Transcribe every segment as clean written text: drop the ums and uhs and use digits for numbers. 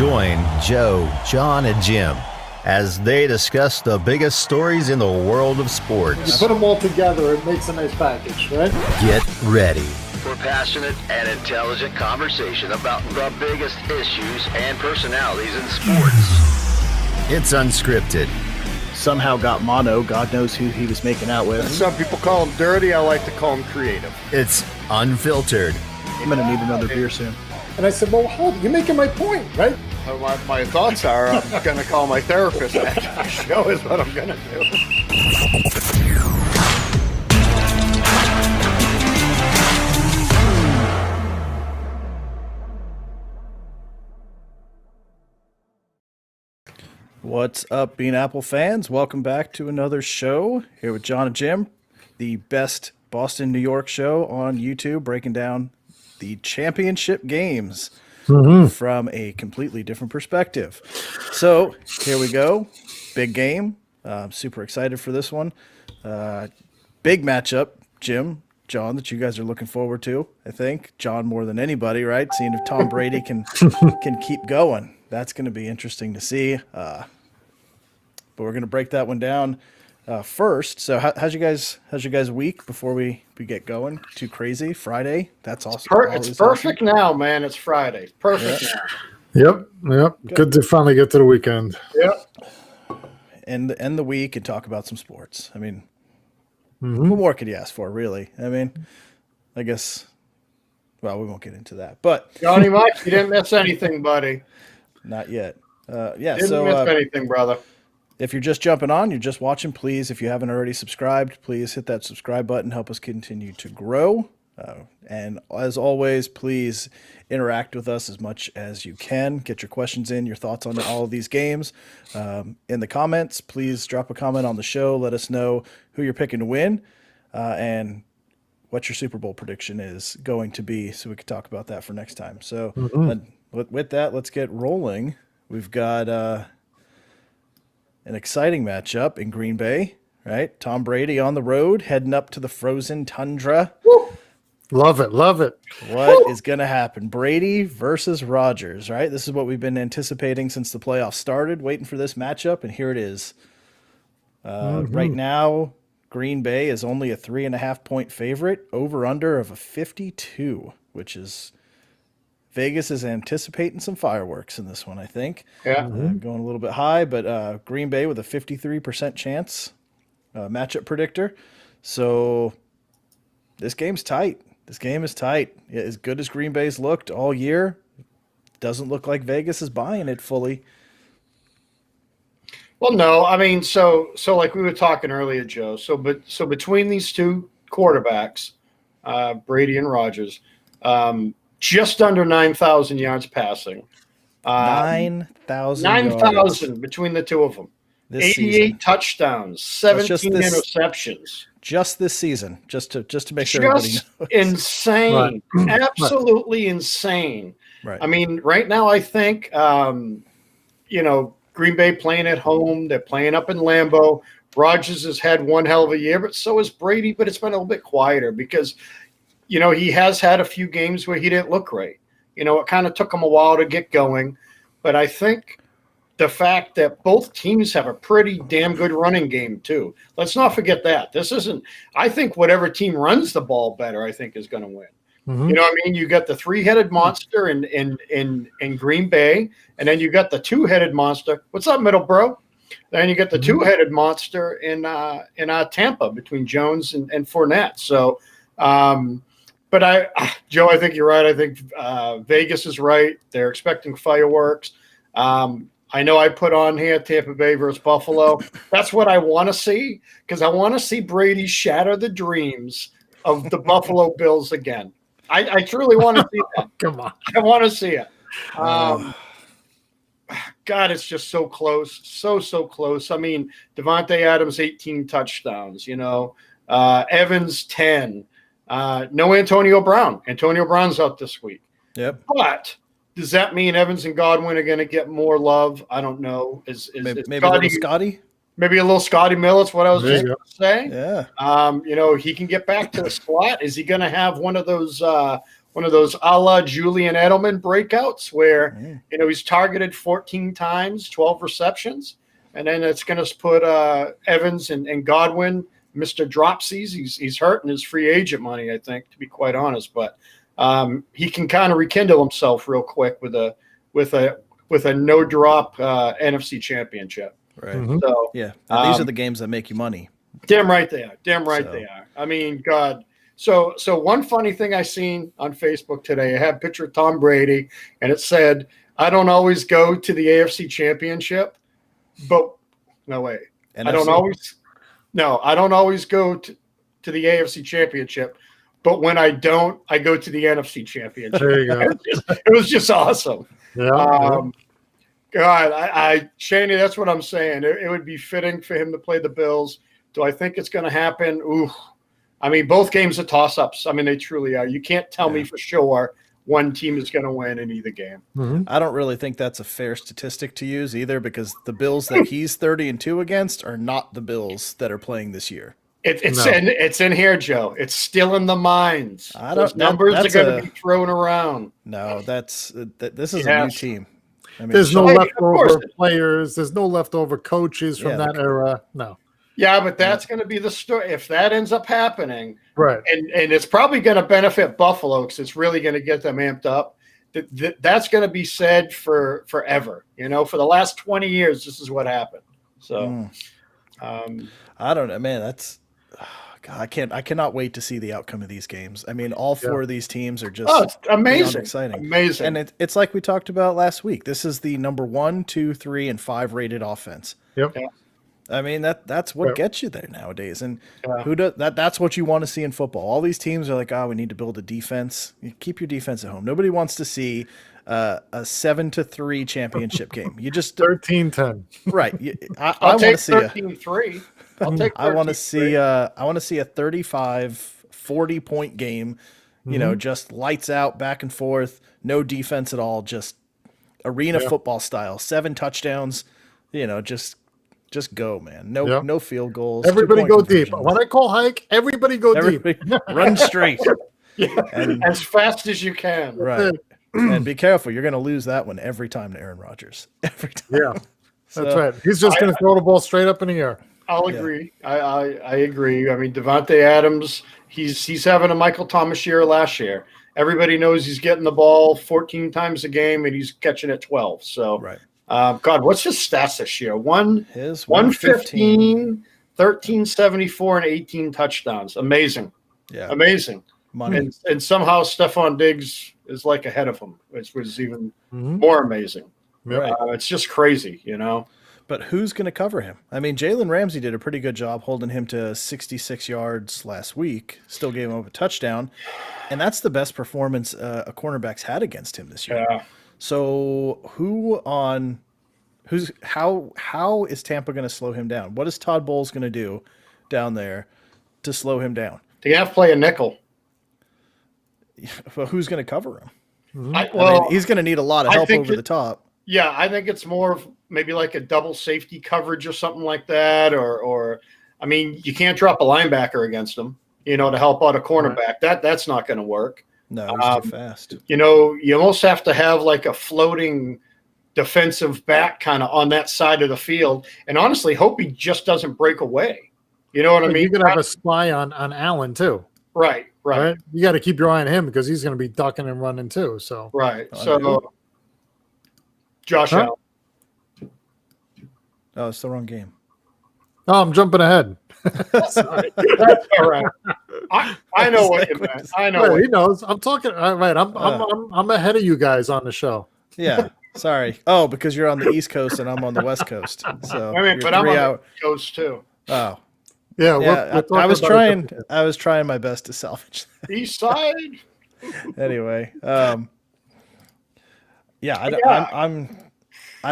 Join Joe, John, and Jim as they discuss the biggest stories in the world of sports. You put them all together, it makes a nice package, right? Get ready for passionate and intelligent conversation about the biggest issues and personalities in sports. It's unscripted. Somehow got mono. God knows who he was making out with. Some people call him dirty. I like to call him creative. It's unfiltered. I'm going to need another beer soon. And I said, well, hold it. You're making my point, right? My thoughts are I'm going to call my therapist after the show is what I'm going to do. What's up, Bean Apple fans? Welcome back to another show here with John and Jim, the best Boston, New York show on YouTube, breaking down the championship games from a completely different perspective. So here we go. Big game. I'm super excited for this one. Big matchup, Jim, John, that you guys are looking forward to, I think. John more than anybody, right? Seeing if Tom Brady can keep going. That's going to be interesting to see. But we're going to break that one down first. So how's your guys' week before we get going? Too crazy? Friday? That's awesome. It's perfect now, man. It's Friday. Perfect now. Yep. Good to finally get to the weekend. Yep. And end the week and talk about some sports. I mean, what more could you ask for, really? I mean, I guess, well, we won't get into that. But Johnny Mike, you didn't miss anything, buddy. Not yet. Didn't miss anything, brother. If you're just jumping on, you're just watching, please, if you haven't already subscribed, please hit that subscribe button. Help us continue to grow. And as always, please interact with us as much as you can. Get your questions in, your thoughts on all of these games. In the comments, please drop a comment on the show. Let us know who you're picking to win and what your Super Bowl prediction is going to be so we can talk about that for next time. So with that, let's get rolling. We've got an exciting matchup in Green Bay, right? Tom Brady on the road, heading up to the frozen tundra. Woo! Love it. What is going to happen? Brady versus Rodgers, right? This is what we've been anticipating since the playoffs started, waiting for this matchup, and here it is. Right now, Green Bay is only a 3.5-point favorite, over-under of a 52, which is Vegas is anticipating some fireworks in this one, I think. Yeah. Going a little bit high, but Green Bay with a 53% chance, matchup predictor. So this game's tight. This game is tight. As good as Green Bay's looked all year, doesn't look like Vegas is buying it fully. Well, no, I mean, so like we were talking earlier, Joe. So between these two quarterbacks, Brady and Rodgers, just under 9,000 yards passing. 9,000 9,000 between the two of them. This 88 season. Touchdowns, 17 interceptions. Just this season, just to make sure everybody knows. Insane. Right. Absolutely insane. Right. I mean, right now I think, Green Bay playing at home. They're playing up in Lambeau. Rodgers has had one hell of a year, but so has Brady, but it's been a little bit quieter because he has had a few games where he didn't look great. It kind of took him a while to get going. But I think the fact that both teams have a pretty damn good running game, too. Let's not forget that. I think whatever team runs the ball better, I think, is going to win. Mm-hmm. You know what I mean? You got the three-headed monster in Green Bay, and then you got the two-headed monster. What's up, Middleborough? Then you got the two-headed monster in Tampa between Jones and Fournette. So, but Joe, I think you're right. I think Vegas is right. They're expecting fireworks. I know I put on here Tampa Bay versus Buffalo. That's what I want to see because I want to see Brady shatter the dreams of the Buffalo Bills again. I truly want to see that. Come on. I want to see it. God, it's just so close. So close. I mean, Devontae Adams, 18 touchdowns, Evans, 10. No Antonio Brown. Antonio Brown's out this week. Yep. But does that mean Evans and Godwin are going to get more love? I don't know. Maybe a little Scotty? Maybe a little Scotty Mills, what I was just going to say. Yeah. He can get back to the slot. Is he going to have one of those one of those a la Julian Edelman breakouts where he's targeted 14 times, 12 receptions, and then it's going to put Evans and Godwin, Mr. Dropsies. He's hurting his free agent money, I think, to be quite honest, but he can kind of rekindle himself real quick with a no drop NFC Championship. Right. So Yeah. And these are the games that make you money. Damn right they are. Damn right they are. I mean, God. So one funny thing I seen on Facebook today, I had a picture of Tom Brady, and it said, "I don't always go to the AFC Championship, but no way. NFC? I don't always go to the AFC Championship, but when I don't, I go to the NFC Championship." There you go. It was just awesome. Yeah. God, Shaney, that's what I'm saying. It would be fitting for him to play the Bills. Do I think it's going to happen? Ooh. I mean, both games are toss-ups. I mean, they truly are. You can't tell me for sure one team is going to win in either game. I don't really think that's a fair statistic to use either, because the Bills that he's 30-2 against are not the Bills that are playing this year. It's in here, Joe. It's still in the minds. Those numbers are going to be thrown around. No, this is a new team. I mean, there's no leftover players. There's no leftover coaches from that era. No. Yeah, but that's going to be the story. If that ends up happening, right, and it's probably going to benefit Buffalo because it's really going to get them amped up. That's going to be said for forever. For the last 20 years, this is what happened. So, I don't know, man. That's God, I cannot wait to see the outcome of these games. I mean, all four of these teams are just it's amazing, exciting, amazing, and it's like we talked about last week. This is the number 1, 2, 3, and 5 rated offense. Yep. Yeah. I mean, that's what gets you there nowadays, and who does that? That's what you want to see in football. All these teams are like, we need to build a defense. You keep your defense at home. Nobody wants to see a 7-3 championship game. You just 13-10. Right. I I'll want take to see 13-3. I'll take. I want to see a 35-40 point game. Just lights out, back and forth, no defense at all, just arena football style, 7 touchdowns. Just go, man. No field goals. Everybody go deep. When I call hike, everybody go deep. Run straight. And as fast as you can. Right. And be careful. You're going to lose that one every time to Aaron Rodgers. Every time. Yeah, that's right. He's just going to throw the ball straight up in the air. I'll agree. I agree. I mean, Devontae Adams, he's having a Michael Thomas year last year. Everybody knows he's getting the ball 14 times a game, and he's catching it 12. So, right. God, what's his stats this year? 115, 1374, and 18 touchdowns. Amazing. Yeah. Amazing. Money. And somehow Stephon Diggs is like ahead of him, which was even more amazing. Right. It's just crazy, But who's going to cover him? I mean, Jalen Ramsey did a pretty good job holding him to 66 yards last week. Still gave him up a touchdown. And that's the best performance a cornerback's had against him this year. Yeah. So how is Tampa going to slow him down? What is Todd Bowles going to do down there to slow him down? They have to play a nickel. Well, who's going to cover him? He's going to need a lot of help over the top. Yeah, I think it's more of maybe like a double safety coverage or something like that. Or I mean, you can't drop a linebacker against him, to help out a cornerback. Right. That's not going to work. No, he's too fast. You almost have to have like a floating defensive back kind of on that side of the field. And honestly, hope he just doesn't break away. You know what I mean? You could have a spy on Allen too. Right. You got to keep your eye on him because he's going to be ducking and running too. So right. So Josh Allen. Oh, it's the wrong game. Oh, I'm jumping ahead. Sorry. That's all right. I know what you meant. I know. He knows. I'm talking. All right. I'm ahead of you guys on the show. Yeah. Sorry. Oh, because you're on the East Coast and I'm on the West Coast. So but I'm on the East Coast too. Oh. Yeah. I was trying. I was trying my best to salvage that. East side. Anyway. I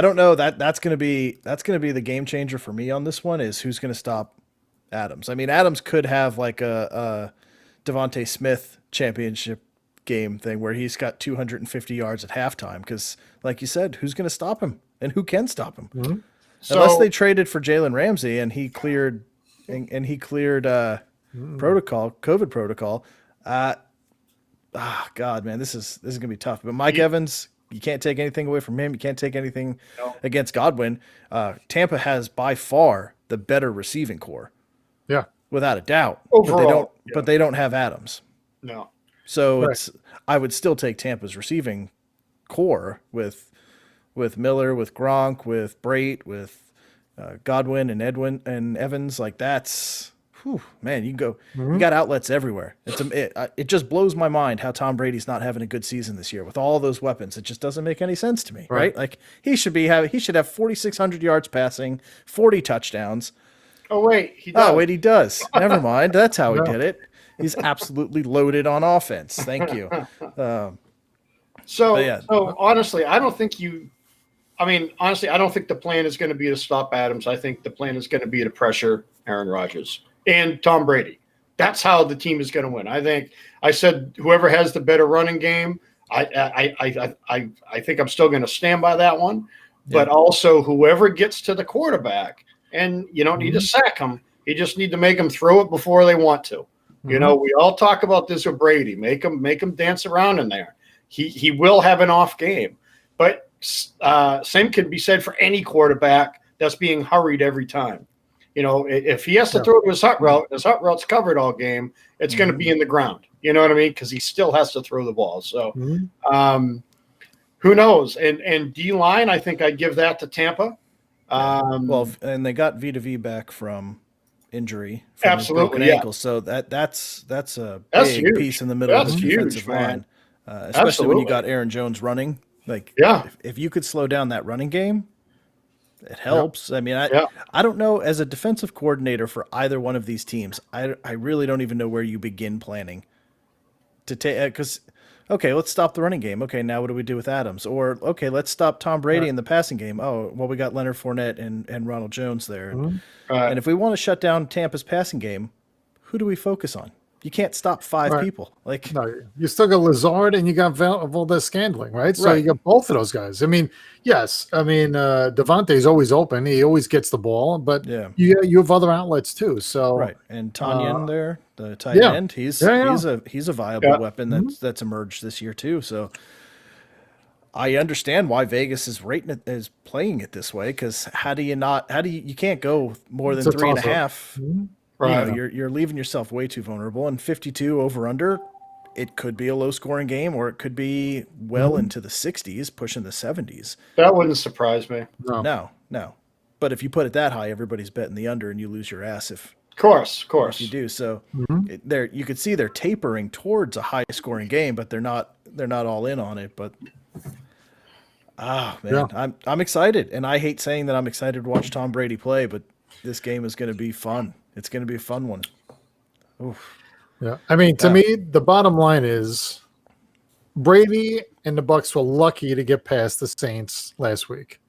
don't know that's going to be the game changer for me on this one is who's going to stop Adams. I mean, Adams could have like a Devontae Smith championship game thing where he's got 250 yards at halftime because, like you said, who's going to stop him and who can stop him? Mm-hmm. Unless they traded for Jalen Ramsey and he cleared COVID protocol. God, man, this is gonna be tough. But Mike Evans, you can't take anything away from him. You can't take anything against Godwin. Tampa has by far the better receiving core, Yeah. without a doubt. Overall, but they don't have Adams. No. So Right. I would still take Tampa's receiving core with Miller, with Gronk, with Brate, with Godwin and Edwin and Evans. Like that's, man, you got outlets everywhere. It just blows my mind how Tom Brady's not having a good season this year with all those weapons. It just doesn't make any sense to me, right? Like he should have 4,600 yards passing, 40 touchdowns. Oh wait, he does. Oh wait, he does. Never mind. That's how he did it. He's absolutely loaded on offense. Thank you. So honestly, I don't think I don't think the plan is going to be to stop Adams. I think the plan is going to be to pressure Aaron Rodgers and Tom Brady. That's how the team is going to win. I said whoever has the better running game. I think I'm still going to stand by that one. But also whoever gets to the quarterback, and you don't need to sack him. You just need to make them throw it before they want to. You know, we all talk about this with Brady. Make him dance around in there. He will have an off game, but same can be said for any quarterback that's being hurried every time. You know, if he has to throw to his hot route's covered all game, it's going to be in the ground. You know what I mean? Because he still has to throw the ball. So who knows? And D-line, I think I'd give that to Tampa. And they got V back from injury, from his Absolutely, broken ankle. So that's a big huge. piece in the middle That's of the huge, defensive man. line, especially when Absolutely. you got Aaron Jones running. Like, if you could slow down that running game, it helps. I mean, I don't know, as a defensive coordinator for either one of these teams, I really don't even know where you begin planning to take, because okay, let's stop the running game. Okay, now what do we do with Adams? Or okay, let's stop Tom Brady in the passing game. Oh, well, we got Leonard Fournette and Ronald Jones there. And if we want to shut down Tampa's passing game, who do we focus on? You can't stop five people. Like, no, you still got Lazard and you got Valdez-Scantling, right? So you got both of those guys. I mean, yes, Devontae's always open. He always gets the ball, but you have other outlets too. So and Tanyan there, the tight end, he's a viable weapon that's emerged this year too. So I understand why Vegas is playing it this way, because you can't go more than 3.5. Right. You know, you're leaving yourself way too vulnerable. And 52 over under, it could be a low scoring game, or it could be well into the 60s, pushing the 70s. That wouldn't surprise me. No. But if you put it that high, everybody's betting the under, and you lose your ass if you do. So you could see they're tapering towards a high scoring game, but they're not all in on it. But I'm excited, and I hate saying that I'm excited to watch Tom Brady play, but this game is going to be fun. It's going to be a fun one. Oof. Yeah. I mean, to me, the bottom line is Brady and the Bucs were lucky to get past the Saints last week.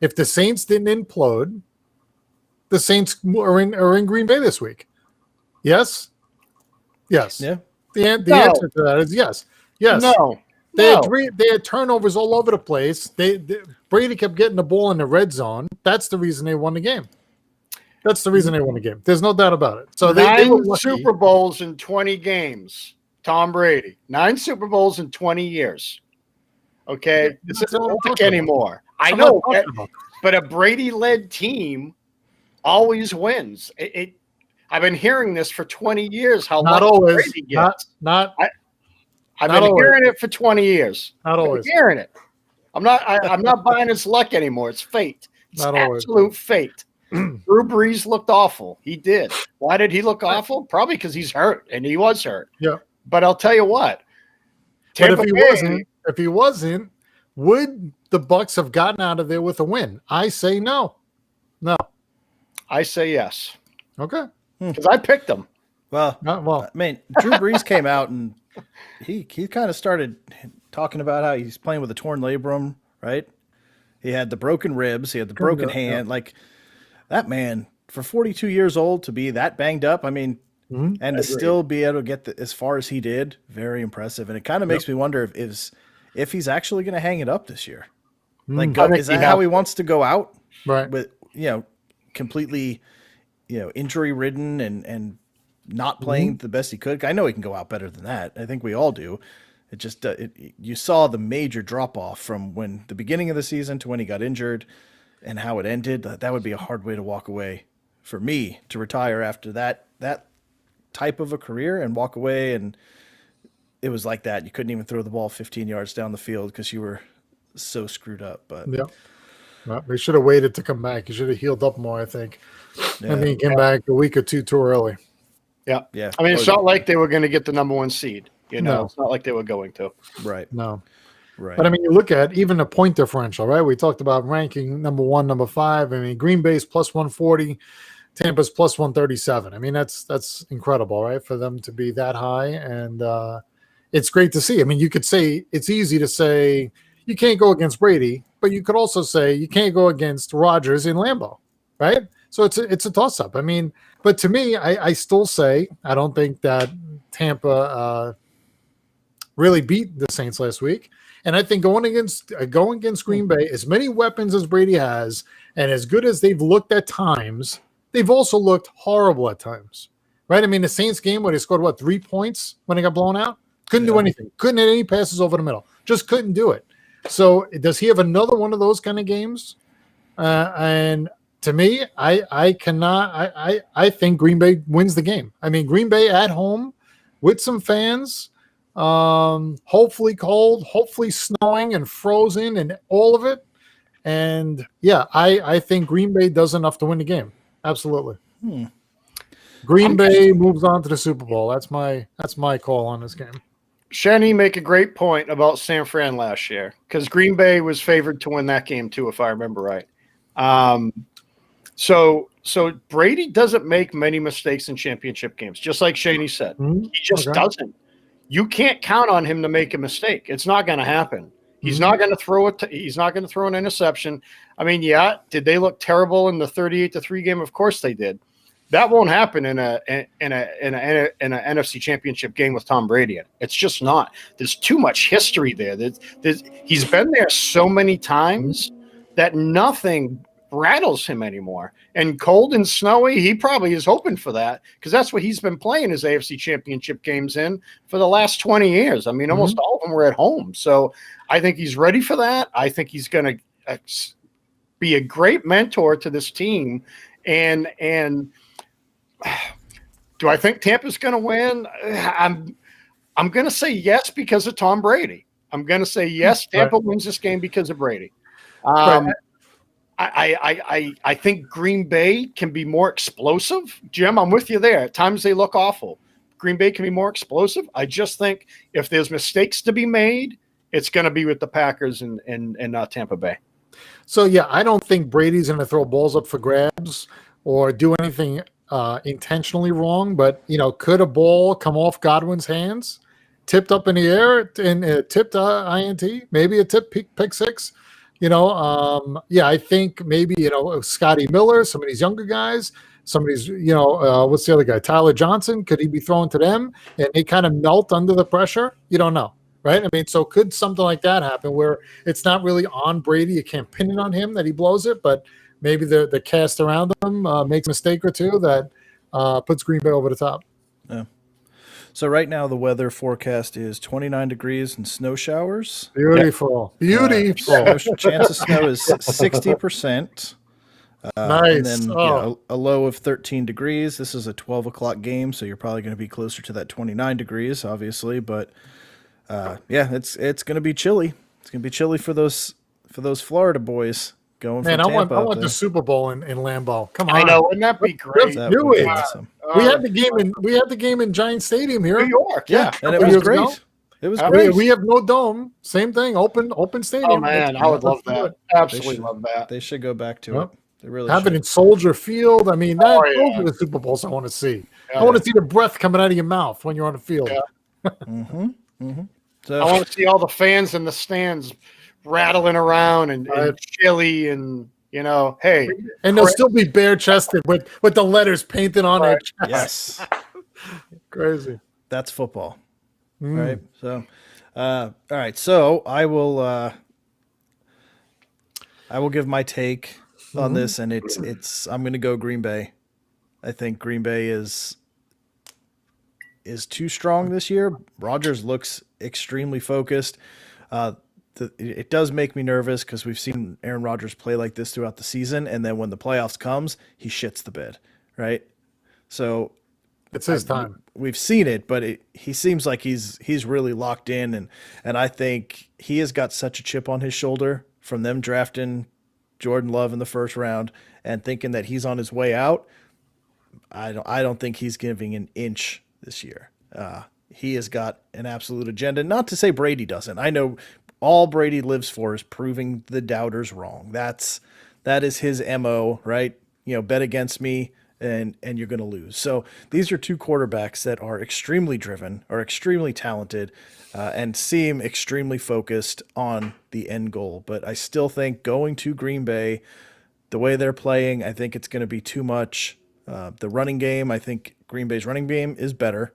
If the Saints didn't implode, the Saints are in Green Bay this week. Yes? Yes. Yeah. The answer to that is yes. Yes. No. They had turnovers all over the place. Brady kept getting the ball in the red zone. That's the reason they won the game. There's no doubt about it. So they were lucky. Super Bowls in 20 games. Tom Brady. 9 Super Bowls in 20 years. Okay? This isn't like anymore. I know, but a Brady-led team always wins. I've been hearing this for 20 years. How not always. Brady gets. I've been hearing it for 20 years. Not always. Hearing it. I'm not buying his luck anymore. It's fate. It's absolute fate. Drew Brees looked awful. He did. Why did he look awful? Probably because he's hurt, and he was hurt. Yeah. But I'll tell you what. If he wasn't, would the Bucs have gotten out of there with a win? I say no. No. I say yes. Okay. Because I picked them. Well, I mean, Drew Brees came out and he kind of started talking about how he's playing with a torn labrum, right? He had the broken ribs. He had the broken hand. Yeah. Like, that man, for 42 years old, to be that banged up, I mean, and to still be able to get as far as he did, very impressive. And it kind of makes me wonder if he's actually going to hang it up this year. Like, is that how he wants to go out? Right. With, completely, injury ridden and not playing the best he could. I know he can go out better than that. I think we all do. It just you saw the major drop off from when the beginning of the season to when he got injured, and how it ended. That would be a hard way to walk away for me, to retire after that type of a career and walk away. And it was like that. You couldn't even throw the ball 15 yards down the field because you were so screwed up. But Yeah. Well, they should have waited to come back. He should have healed up more, I think. yeah. And then he came back a week or two too early. Yeah. Yeah. I mean, it's not like they were going to get the number 1 seed. No. It's not like they were going to. Right. No. Right. But I mean, you look at even the point differential, right? We talked about ranking number 1, number 5. I mean, Green Bay's plus 140, Tampa's plus 137. I mean, that's incredible, right? For them to be that high. And it's great to see. I mean, you could say it's easy to say you can't go against Brady, but you could also say you can't go against Rodgers in Lambeau, right? So it's a toss-up. I mean, but to me, I still say I don't think that Tampa really beat the Saints last week. And I think going against Green Bay, as many weapons as Brady has, and as good as they've looked at times, they've also looked horrible at times, right? I mean, the Saints game where they scored, 3 points when they got blown out? Couldn't do anything. Couldn't hit any passes over the middle. Just couldn't do it. So does he have another one of those kind of games? And to me, I think Green Bay wins the game. I mean, Green Bay at home with some fans, hopefully cold, hopefully snowing and frozen and all of it. And yeah, I think Green Bay does enough to win the game. Absolutely. Green Bay moves on to the Super Bowl. That's my call on this game. Shenny make a great point about San Fran last year, because Green Bay was favored to win that game too, if I remember right. So Brady doesn't make many mistakes in championship games, just like Shaney said. He just doesn't. You can't count on him to make a mistake. It's not going to happen. He's not going to throw it. He's not going to throw an interception. I mean, yeah, did they look terrible in the 38-3 game? Of course they did. That won't happen in a NFC Championship game with Tom Brady in it. It's just not. There's too much history there. He's been there so many times that nothing rattles him anymore. And cold and snowy, he probably is hoping for that, because that's what he's been playing his AFC Championship games in for the last 20 years. I mean, almost all of them were at home. So I think he's ready for that. I think he's going to be a great mentor to this team. And do I think Tampa's going to win? I'm going to say yes because of Tom Brady. I'm going to say yes, Tampa wins this game because of Brady. I think Green Bay can be more explosive. Jim, I'm with you there. At times they look awful. Green Bay can be more explosive. I just think if there's mistakes to be made, it's going to be with the Packers and Tampa Bay. So, yeah, I don't think Brady's going to throw balls up for grabs or do anything intentionally wrong. But, could a ball come off Godwin's hands, tipped up in the air, and tipped INT, maybe a tip pick six? I think maybe, Scotty Miller, some of these younger guys, some of these, what's the other guy? Tyler Johnson, could he be thrown to them and they kind of melt under the pressure? You don't know, right? I mean, so could something like that happen where it's not really on Brady? You can't pin it on him that he blows it, but maybe the cast around him makes a mistake or two that puts Green Bay over the top. Yeah. So right now the weather forecast is 29 degrees and snow showers. Beautiful. Beautiful. Chance of snow is 60%. Nice. And then a low of 13 degrees. This is a 12 o'clock game, so you're probably going to be closer to that 29 degrees, obviously. But it's going to be chilly. It's going to be chilly for those Florida boys going from Tampa. I want the Super Bowl in Lambeau. Come on. I know. Wouldn't that be great? That would be awesome. We had the game in Giant Stadium here, New York. Yeah, and it was great. Ago. It was great. We have no dome. Same thing. Open stadium. Oh man, I would love that. Absolutely love that. They should go back to it. They really have should. it in Soldier Field. I mean, those are the Super Bowls I want to see. I want to see the breath coming out of your mouth when you're on the field. Yeah. So I want to see all the fans in the stands rattling around and chilly and. Hey. And they'll still be bare chested with the letters painted on their chest. Yes. Crazy. That's football. Right. So, all right. So I will give my take on this, and I'm going to go Green Bay. I think Green Bay is is too strong this year. Rodgers looks extremely focused. It does make me nervous because we've seen Aaron Rodgers play like this throughout the season, and then when the playoffs comes, he shits the bed, right? So It's his time. we've seen it, but he seems like he's really locked in, and I think he has got such a chip on his shoulder from them drafting Jordan Love in the first round and thinking that he's on his way out. I don't think he's giving an inch this year. He has got an absolute agenda. Not to say Brady doesn't. I know all Brady lives for is proving the doubters wrong. That is his MO, right? Bet against me and you're going to lose. So these are two quarterbacks that are extremely driven, are extremely talented, and seem extremely focused on the end goal. But I still think going to Green Bay, the way they're playing, I think it's going to be too much. The running game, I think Green Bay's running game is better.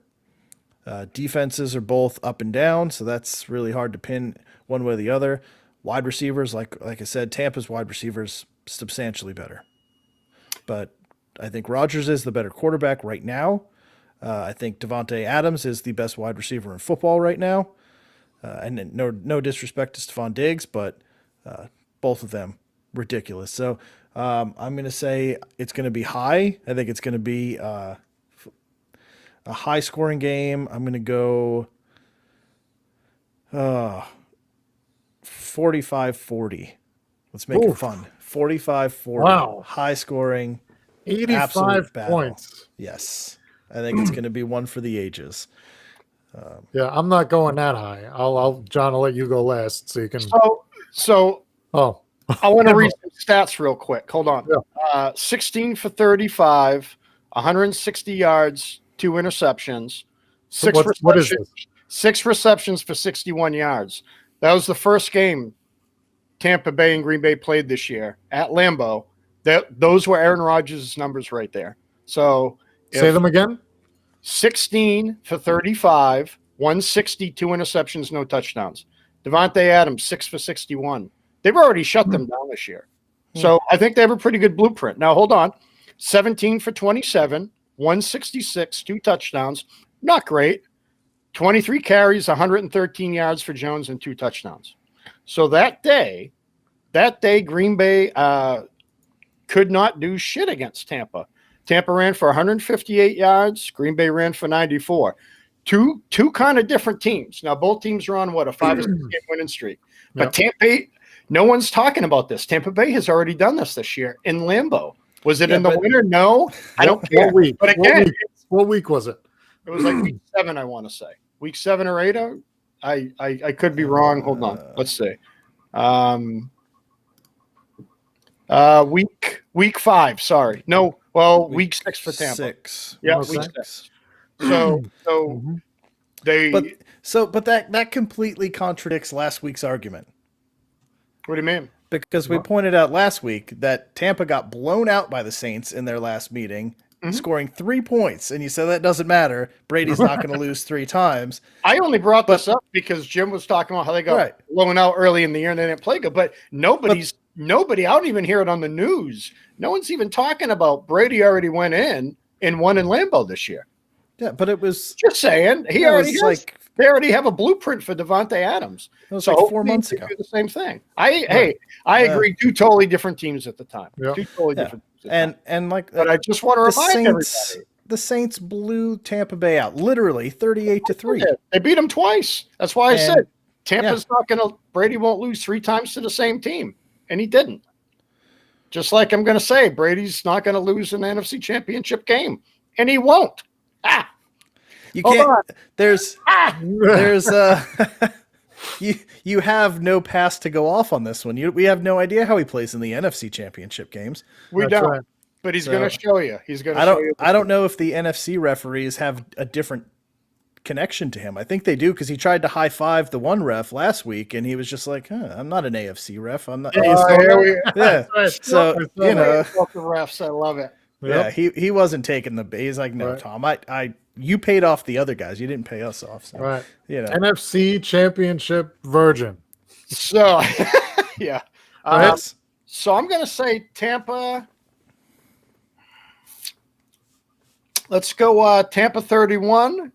Defenses are both up and down, so that's really hard to pin one way or the other. Wide receivers, like I said, Tampa's wide receivers substantially better. But I think Rodgers is the better quarterback right now. I think Davante Adams is the best wide receiver in football right now. And no disrespect to Stephon Diggs, but both of them ridiculous. So I'm going to say it's going to be high. I think it's going to be a high-scoring game. I'm going to go 45-40. Let's make it fun. 45-40. Wow. High-scoring. 85 points. Yes. I think it's going to be one for the ages. Yeah, I'm not going that high. John, I'll let you go last so you can. So Oh, I want to read some stats real quick. Hold on. Yeah. 16 for 35, 160 yards, 2 interceptions, what is this? 6 receptions for 61 yards. That was the first game Tampa Bay and Green Bay played this year at Lambeau. Those were Aaron Rodgers' numbers right there. So Say them again. 16 for 35, 160, 2 interceptions, no touchdowns. Davante Adams, 6 for 61. They've already shut them down this year. So I think they have a pretty good blueprint. Now, hold on. 17 for 27, 166, 2 touchdowns. Not great. 23 carries, 113 yards for Jones, and 2 touchdowns. So that day, Green Bay could not do shit against Tampa. Tampa ran for 158 yards. Green Bay ran for 94. Two kind of different teams. Now, both teams are on, a 5 or 6 game winning streak. But Tampa, no one's talking about this. Tampa Bay has already done this year in Lambeau. Was it in the winter? No. I don't care. What week? But again, what week was it? it was like week 7, I want to say. Week 7 or 8? I could be wrong. Hold on. Let's see. Week 5, sorry. No, week 6 for Tampa. 6. Yeah, Okay. week 6. So they But that completely contradicts last week's argument. what do you mean? Because we pointed out last week that Tampa got blown out by the Saints in their last meeting, scoring 3 points, and you said that doesn't matter. Brady's not going to lose 3 times. I only brought this up because Jim was talking about how they got blown out early in the year and they didn't play good. But nobody, I don't even hear it on the news. No one's even talking about Brady already went in and won in Lambeau this year. Yeah, but it was Just saying. They already have a blueprint for Davante Adams. It was So like 4 hopefully months they ago. do the same thing. I agree. 2 totally different teams at the time. Yeah. 2 totally different teams at the time. And like, But I just want to remind everybody. the Saints blew Tampa Bay out, literally 38-3. They beat them twice. That's why I And- said Tampa's not going to. Brady won't lose 3 times to the same team, and he didn't. Just like I'm going to say, Brady's not going to lose an NFC Championship game, and he won't. You Hold can't. on. There's you have no pass to go off on this one. We have no idea how he plays in the NFC Championship games. We That's don't. right. But he's going to show you. He's going to I show you. don't know if the NFC referees have a different connection to him. I think they do because he tried to high five the one ref last week, and he was just like, I'm not an AFC ref. I'm not. Yeah. So you know, Fuck the refs. I love it. yeah, he wasn't taking the. He's like, no, Right. Tom, you paid off the other guys. You didn't pay us off. So, Right. you know, NFC Championship Virgin. So, yeah. Yes. So I'm going to say Tampa. Let's go Tampa 31,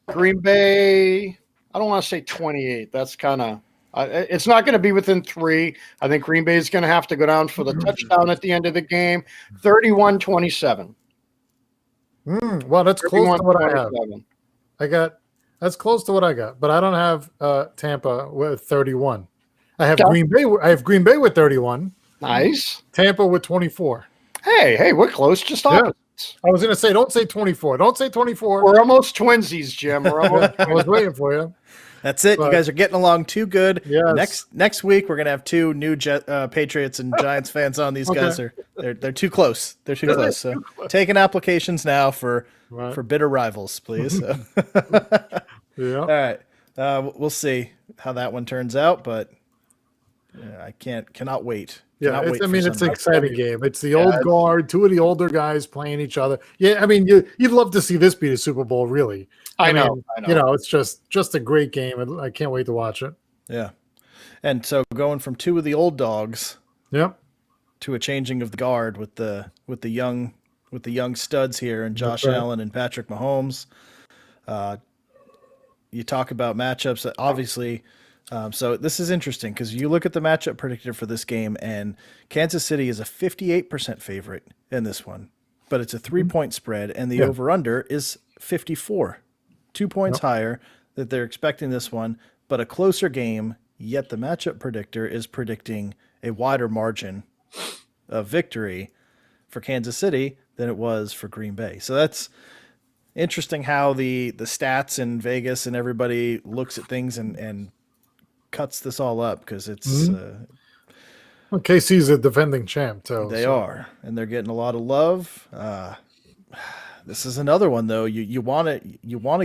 Green Bay, I don't want to say 28. That's kind of it's not going to be within 3. I think Green Bay is going to have to go down for the touchdown at the end of the game. 31-27. Well, that's close to what I have. That's close to what I got, but I don't have Tampa with 31. I have Green Bay. I have Green Bay with 31. Nice. Tampa with 24. Hey, we're close. Just opposites. I was going to say, don't say 24. Don't say 24. We're almost twinsies, Jim. We're almost. I was waiting for you. That's it. You guys are getting along too good. Yes. Next week we're gonna have 2 new Patriots and Giants fans on. These guys they're too close. They're too close. So taking applications now for bitter rivals, please. So. All right. We'll see how that one turns out, but I cannot wait. Yeah, it's an exciting game. It's the old guard, 2 of the older guys playing each other. Yeah, I mean, you'd love to see this be the Super Bowl, really. I know. It's just a great game, and I can't wait to watch it. Yeah, and so going from 2 of the old dogs, to a changing of the guard with the young studs here, and Josh Allen and Patrick Mahomes. You talk about matchups that obviously. So this is interesting because you look at the matchup predictor for this game, and Kansas City is a 58% favorite in this one, but it's a 3-point spread, and the over-under is 54, 2 points higher that they're expecting this one, but a closer game, yet the matchup predictor is predicting a wider margin of victory for Kansas City than it was for Green Bay. So that's interesting how the stats in Vegas and everybody looks at things and cuts this all up because it's well, KC's a defending champ too. They are, and they're getting a lot of love. This is another one though. You want to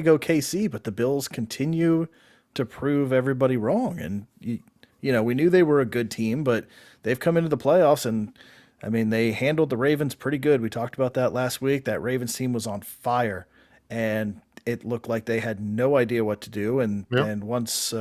go KC, but the Bills continue to prove everybody wrong. And we knew they were a good team, but they've come into the playoffs, and I mean they handled the Ravens pretty good. We talked about that last week. That Ravens team was on fire, and it looked like they had no idea what to do. And once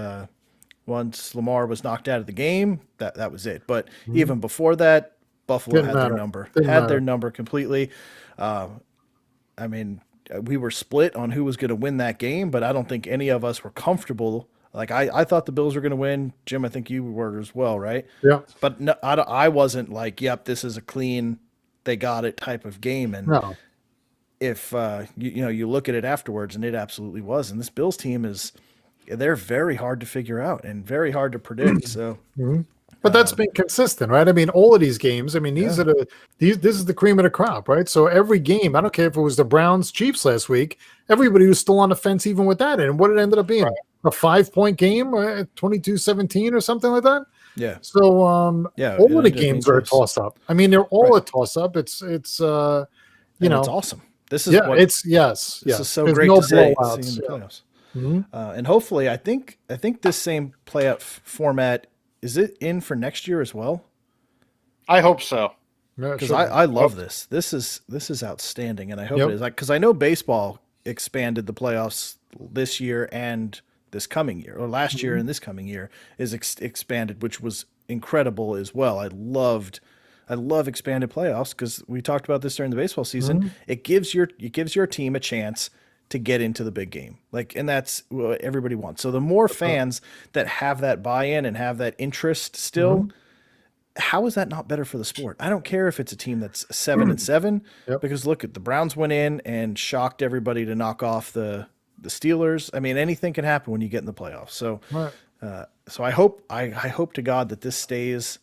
Lamar was knocked out of the game, that was it. But even before that, Buffalo had their number. Their number completely. I mean, we were split on who was going to win that game, but I don't think any of us were comfortable. Like I thought the Bills were going to win. Jim, I think you were as well, right? Yeah. But no, I wasn't like, yep, this is a clean, they got it type of game. And if you look at it afterwards, and it absolutely was. And this Bills team they're very hard to figure out and very hard to predict. So, but that's been consistent, right? I mean, all of these games. I mean, this is the cream of the crop, right? So every game, I don't care if it was the Browns Chiefs last week, everybody was still on the fence even with that. And what it ended up being a 5-point game, 22-17 or something like that. Yeah. So all of the games are a toss up. I mean, they're all a toss up. It's it's awesome. This is this is so There's great no to say blowouts. seeing the playoffs. And hopefully, I think this same playoff format is it in for next year as well. I hope so. Because I love this. This is outstanding, and I hope it is. Because I know baseball expanded the playoffs this year and this coming year, or last year and this coming year is expanded, which was incredible as well. I love expanded playoffs because we talked about this during the baseball season. It gives your team a chance to get into the big game. And that's what everybody wants. So the more fans that have that buy-in and have that interest still, how is that not better for the sport? I don't care if it's a team that's 7-7, because look at the Browns went in and shocked everybody to knock off the Steelers. I mean, anything can happen when you get in the playoffs. So, so I hope to God that this stays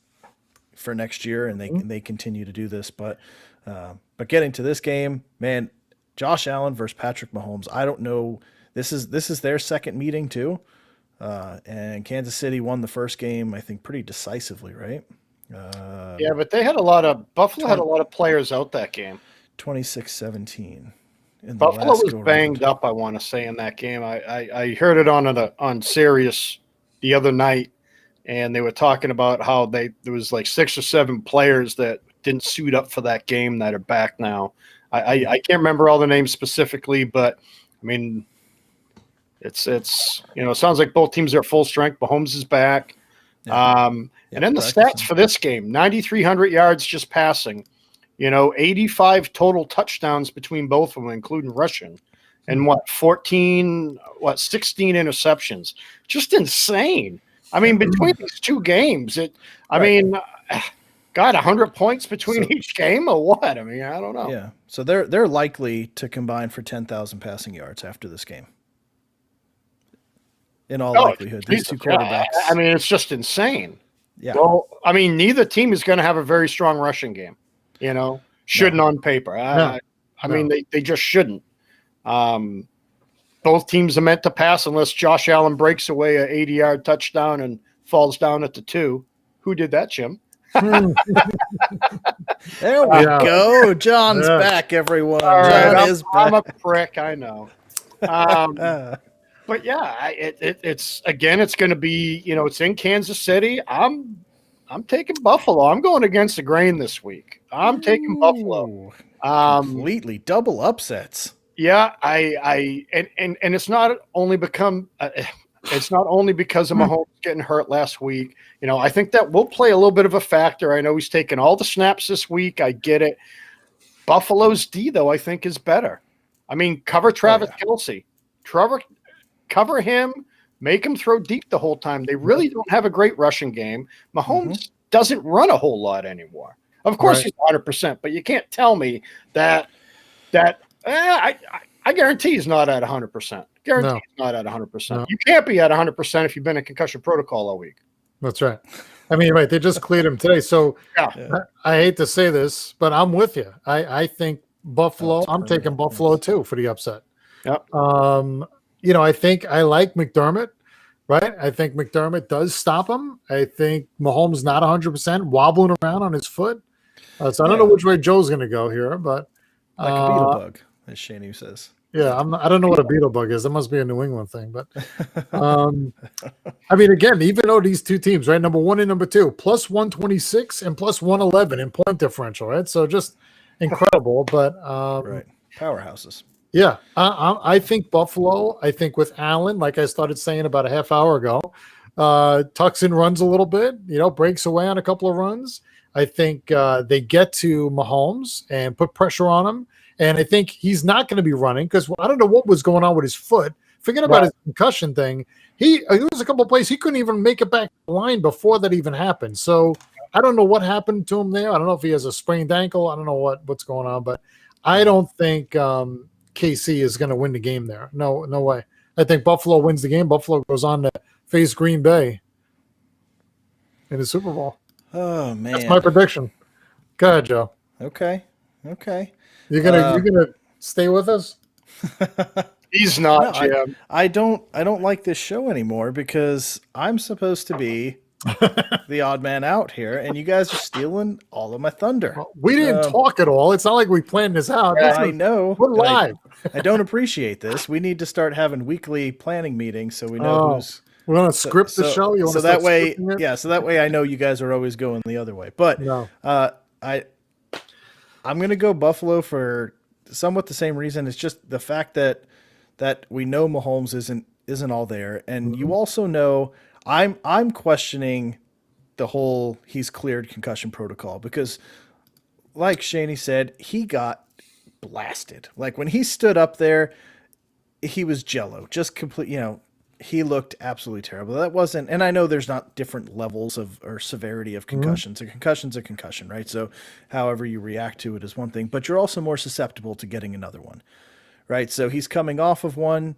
for next year and they continue to do this. But getting to this game, man, Josh Allen versus Patrick Mahomes. I don't know. This is their second meeting too, and Kansas City won the first game, I think, pretty decisively, right? But they had Buffalo had a lot of players out that game. 26-17. Buffalo was banged up, I want to say, in that game. I heard it on Sirius the other night, and they were talking about how there was like 6 or 7 players that didn't suit up for that game that are back now. I can't remember all the names specifically, but I mean, it sounds like both teams are full strength. Mahomes is back. And then the stats for this game: 9,300 yards just passing, 85 total touchdowns between both of them, including rushing. and 16 interceptions. Just insane. I mean, between these two games, got 100 points between each game or what? I mean, I don't know. Yeah. So they're likely to combine for 10,000 passing yards after this game. In all likelihood, these two quarterbacks. I mean, it's just insane. Yeah. Well, I mean, neither team is going to have a very strong rushing game. Shouldn't on paper. I mean, they just shouldn't. Both teams are meant to pass unless Josh Allen breaks away an 80-yard touchdown and falls down at the 2. Who did that, Jim? There we go. John's back, everyone. Right, John I'm back. a prick, I know. But yeah, it's going to be, it's in Kansas City. I'm taking Buffalo. I'm going against the grain this week. I'm taking Buffalo. Completely double upsets. Yeah, and it's not only because of Mahomes getting hurt last week. I think that will play a little bit of a factor. I know he's taken all the snaps this week. I get it. Buffalo's D, though, I think is better. I mean, cover Travis Kelce. Cover him, make him throw deep the whole time. They really don't have a great rushing game. Mahomes doesn't run a whole lot anymore. Of course, he's 100%, but you can't tell me that I guarantee he's not at 100%. Guarantee he's not at 100%. No. You can't be at 100% if you've been in concussion protocol all week. That's right. I mean, right. They just cleared him today. So I hate to say this, but I'm with you. I think Buffalo, I'm taking Buffalo too for the upset. Yep. I think I like McDermott, right? I think McDermott does stop him. I think Mahomes not 100% wobbling around on his foot. So I don't know which way Joe's going to go here, but like a beetle bug, as Shane says. Yeah, I don't know what a beetle bug is. It must be a New England thing, but I mean, again, even though these two teams, right, number 1 and number 2, plus 126 and plus 111 in point differential, right? So just incredible, but right, powerhouses. Yeah, I think Buffalo. I think with Allen, like I started saying about a half hour ago, tucks in runs a little bit, breaks away on a couple of runs. I think they get to Mahomes and put pressure on him. And I think he's not going to be running because I don't know what was going on with his foot. Forget about his concussion thing. There was a couple of plays he couldn't even make it back to the line before that even happened. So I don't know what happened to him there. I don't know if he has a sprained ankle. I don't know what's going on, but I don't think KC is going to win the game there. No way. I think Buffalo wins the game. Buffalo goes on to face Green Bay in the Super Bowl. Oh man, that's my prediction. Go ahead, Joe. Okay. You're gonna stay with us? He's not, Jim. I don't like this show anymore because I'm supposed to be the odd man out here, and you guys are stealing all of my thunder. Well, we didn't talk at all. It's not like we planned this out. I know. We're live. I don't appreciate this. We need to start having weekly planning meetings so we know who's. We want to script the show. So that way, so that way I know you guys are always going the other way. But I'm going to go Buffalo for somewhat the same reason. It's just the fact that we know Mahomes isn't all there, and you also know I'm questioning the whole he's cleared concussion protocol because, like Shaney said, he got blasted. Like when he stood up there, he was jello, just complete. He looked absolutely terrible. That wasn't, and I know there's not different levels or severity of concussions. A concussion's a concussion, right? So however you react to it is one thing, but you're also more susceptible to getting another one, right? So he's coming off of one.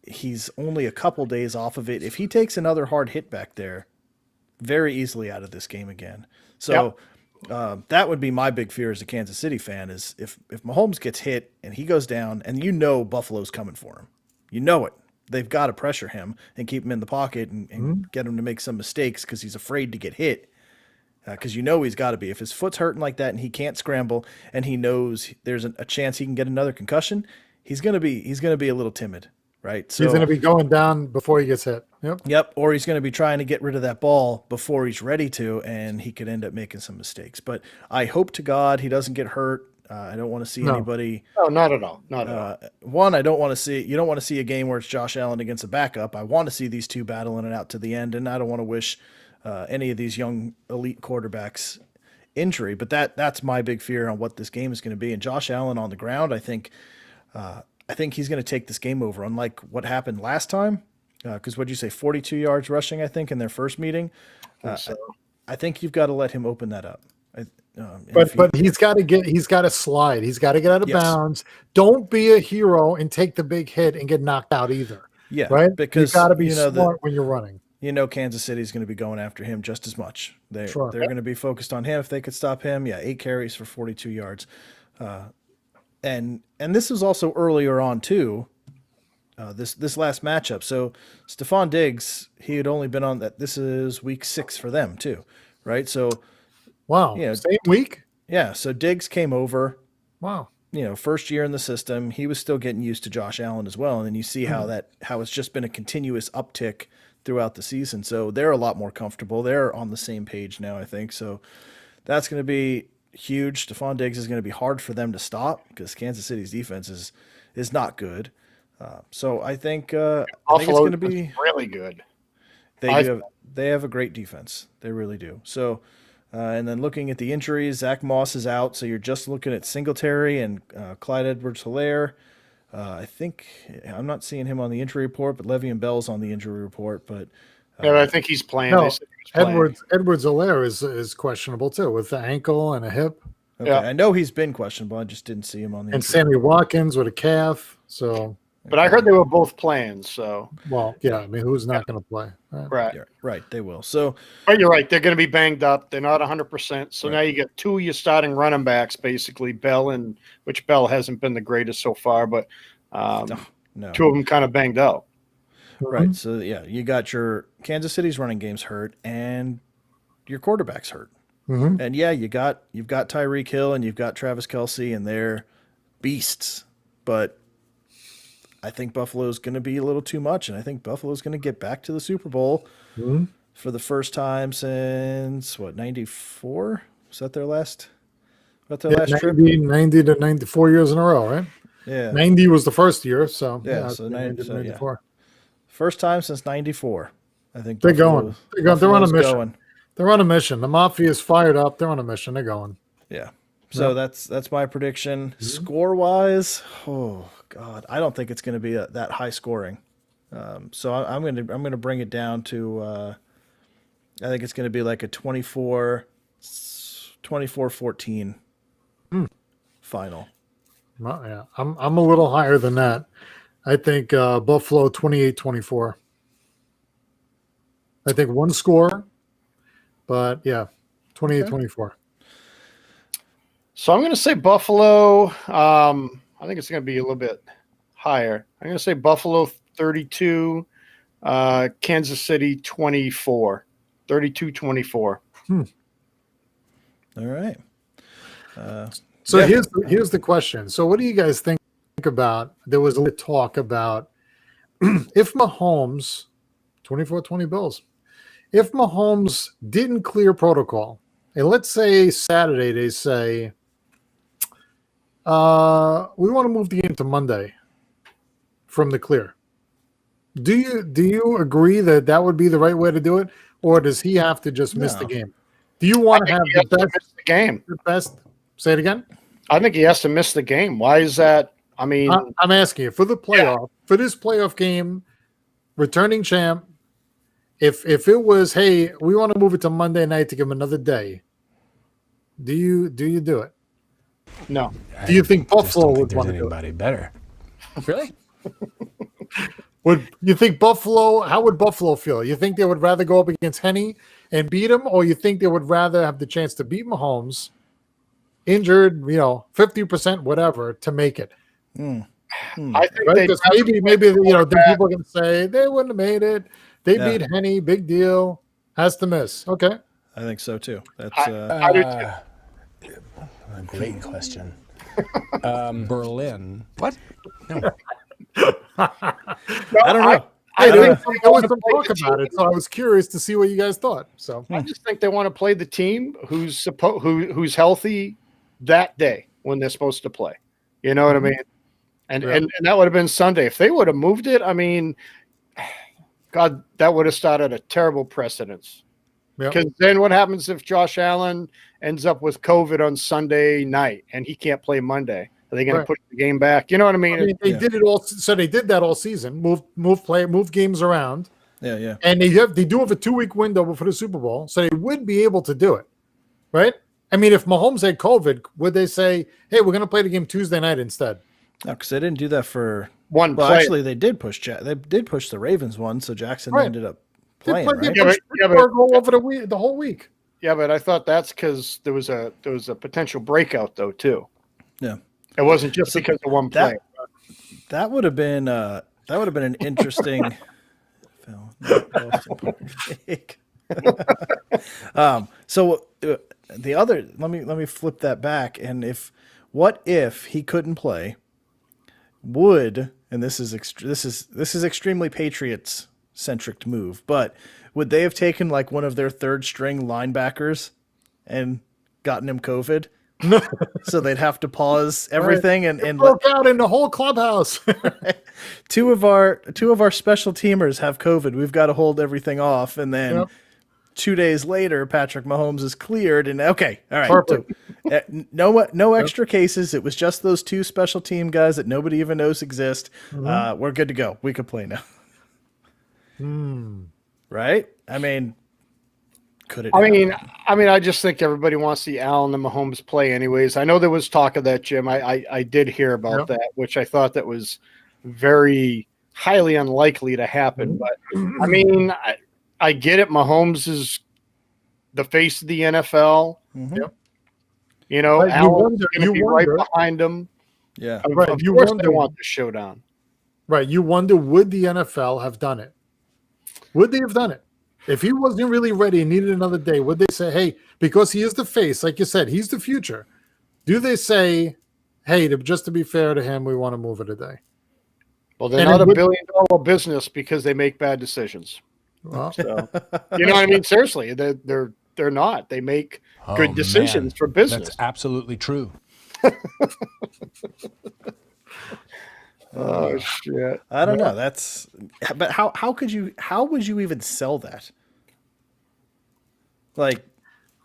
He's only a couple days off of it. If he takes another hard hit back there, very easily out of this game again. So that would be my big fear as a Kansas City fan is if Mahomes gets hit and he goes down and Buffalo's coming for him. You know it. They've got to pressure him and keep him in the pocket and get him to make some mistakes because he's afraid to get hit. Because he's got to be. If his foot's hurting like that and he can't scramble and he knows there's a chance he can get another concussion, he's gonna be a little timid, right? So he's gonna be going down before he gets hit. Yep. Or he's gonna be trying to get rid of that ball before he's ready to, and he could end up making some mistakes. But I hope to God he doesn't get hurt. I don't want to see anybody. No, not at all. Not at all. One, I don't want to see. You don't want to see a game where it's Josh Allen against a backup. I want to see these two battling it out to the end, and I don't want to wish any of these young elite quarterbacks injury. But that's my big fear on what this game is going to be. And Josh Allen on the ground, I think I think he's going to take this game over, unlike what happened last time. Because what'd you say, 42 yards rushing, I think, in their first meeting. I think you've got to let him open that up. But he's got to slide. He's got to get out of bounds. Don't be a hero and take the big hit and get knocked out either. Yeah, right. Because you got to be smart when you're running. Kansas City's going to be going after him just as much. They're going to be focused on him if they could stop him. Yeah, 8 carries for 42 yards. And this was also earlier on too. This last matchup. So Stephon Diggs, he had only been on that. This is week 6 for them too, right? So wow, same week. Yeah. So Diggs came over. Wow. First year in the system, he was still getting used to Josh Allen as well. And then you see how it's just been a continuous uptick throughout the season. So they're a lot more comfortable. They're on the same page now, I think. So that's going to be huge. Stephon Diggs is going to be hard for them to stop because Kansas City's defense is not good. So I think it's going to be really good. They have a great defense. They really do. So, and then looking at the injuries, Zach Moss is out. So you're just looking at Singletary and Clyde Edwards-Helaire. I think I'm not seeing him on the injury report, but Le'Veon Bell's on the injury report. But I think he's playing. No, Edwards-Helaire is questionable too with the ankle and a hip. Okay. Yeah. I know he's been questionable. I just didn't see him on the. And Sammy Watkins with a calf. So. But I heard they were both playing, so. Well, yeah, I mean, who's not going to play? Right. Yeah, right, they will. So. But you're right, they're going to be banged up. They're not 100%. So now you get 2 of your starting running backs, basically, which Bell hasn't been the greatest so far, but no. 2 of them kind of banged out. Right, so yeah, you got your Kansas City's running games hurt, and your quarterback's hurt. Mm-hmm. And yeah, you've got Tyreek Hill and you've got Travis Kelce, and they're beasts, but I think Buffalo's going to be a little too much, and I think Buffalo's going to get back to the Super Bowl for the first time since, 94? Was that their last trip? 90 to 94 years in a row, right? Yeah. 90 was the first year, so. Yeah, so 90 to 94. Yeah. First time since 94. I think they're going. They're on a mission. Going. They're on a mission. The Mafia is fired up. They're on a mission. They're going. Yeah. So that's my prediction. Score-wise, oh God, I don't think it's going to be that high scoring. So I'm going to bring it down to I think it's going to be like a 24-14 final. Well, yeah, I'm a little higher than that. I think Buffalo 28-24. I think one score, but yeah, 28-24. So I'm going to say Buffalo. I think it's going to be a little bit higher. I'm going to say Buffalo 32, Kansas City 24, 32-24. All right. So here's the question. So what do you guys think about? There was a talk about if Mahomes, 24-20 Bills, if Mahomes didn't clear protocol, and let's say Saturday they say, we want to move the game to Monday from the clear. Do you agree that would be the right way to do it, or does he have to just miss the game? Do you want to have the game? The best. Say it again. I think he has to miss the game. Why is that? I mean, I'm asking you for the playoff, for this playoff game, returning champ. If it was, hey, we want to move it to Monday night to give him another day, do you do it? No. Do you think Buffalo would want to do anybody better? Really? Would you think Buffalo? How would Buffalo feel? You think they would rather go up against Henny and beat him, or you think they would rather have the chance to beat Mahomes, injured, 50%, whatever, to make it? I think maybe then people are going to say they wouldn't have made it. They beat Henny, big deal, has to miss. Okay, I think so too. That's I do too. A great question. Berlin. What? No. I don't know. I think there was some talk about it, so I was curious to see what you guys thought. So I just think they want to play the team who's healthy that day when they're supposed to play. You know what I mean? And that would have been Sunday. If they would have moved it, I mean, God, that would have started a terrible precedence. Because then what happens if Josh Allen ends up with COVID on Sunday night and he can't play Monday? Are they going Right. to push the game back? You know what I mean? They did it all. So they did that all season. Move games around, Yeah. and they do have a 2-week window for the Super Bowl, so they would be able to do it, right? I mean, if Mahomes had COVID, would they say, "Hey, we're going to play the game Tuesday night instead"? No, because they didn't do that for One Well, play. actually, they did push the Ravens one, so Jackson Right. ended up They playing. played- they Right? Yeah, pushed but- Pittsburgh all over the whole week. Yeah, but I thought that's because there was a potential breakout though too. Yeah. It wasn't just because of one play. That would have been an interesting. So the other, let me flip that back, and what if he couldn't play? And this is extremely Patriots centric move, but would they have taken like one of their third string linebackers and gotten him COVID? No. So they'd have to pause everything and Broke out in the whole clubhouse. two of our special teamers have COVID. We've got to hold everything off, and then 2 days later, Patrick Mahomes is cleared. And okay, all right, Perfect. So, no extra cases. It was just those two special team guys that nobody even knows exist. We're good to go. We could play now. Right? I mean, could it? I just think everybody wants to see Allen and Mahomes play anyways. I know there was talk of that, Jim. I did hear about that, which I thought that was very highly unlikely to happen. But I mean, I get it. Mahomes is the face of the NFL. Yep. You know, But Allen's going to be right wonder- behind him. Yeah. Of Right, course you they wonder- want the showdown. Right. You wonder, would the NFL have done it? Would they have done it? If he wasn't really ready and needed another day, would they say, hey, because he is the face, like you said, he's the future. Do they say, hey, just to be fair to him, we want to move it a day? Well, they're And not it a would- billion-dollar business because they make bad decisions. Well, So, you know what I mean? Seriously, they're not. They make good decisions for business. That's absolutely true. Oh shit! I don't know. But how would you even sell that? Like,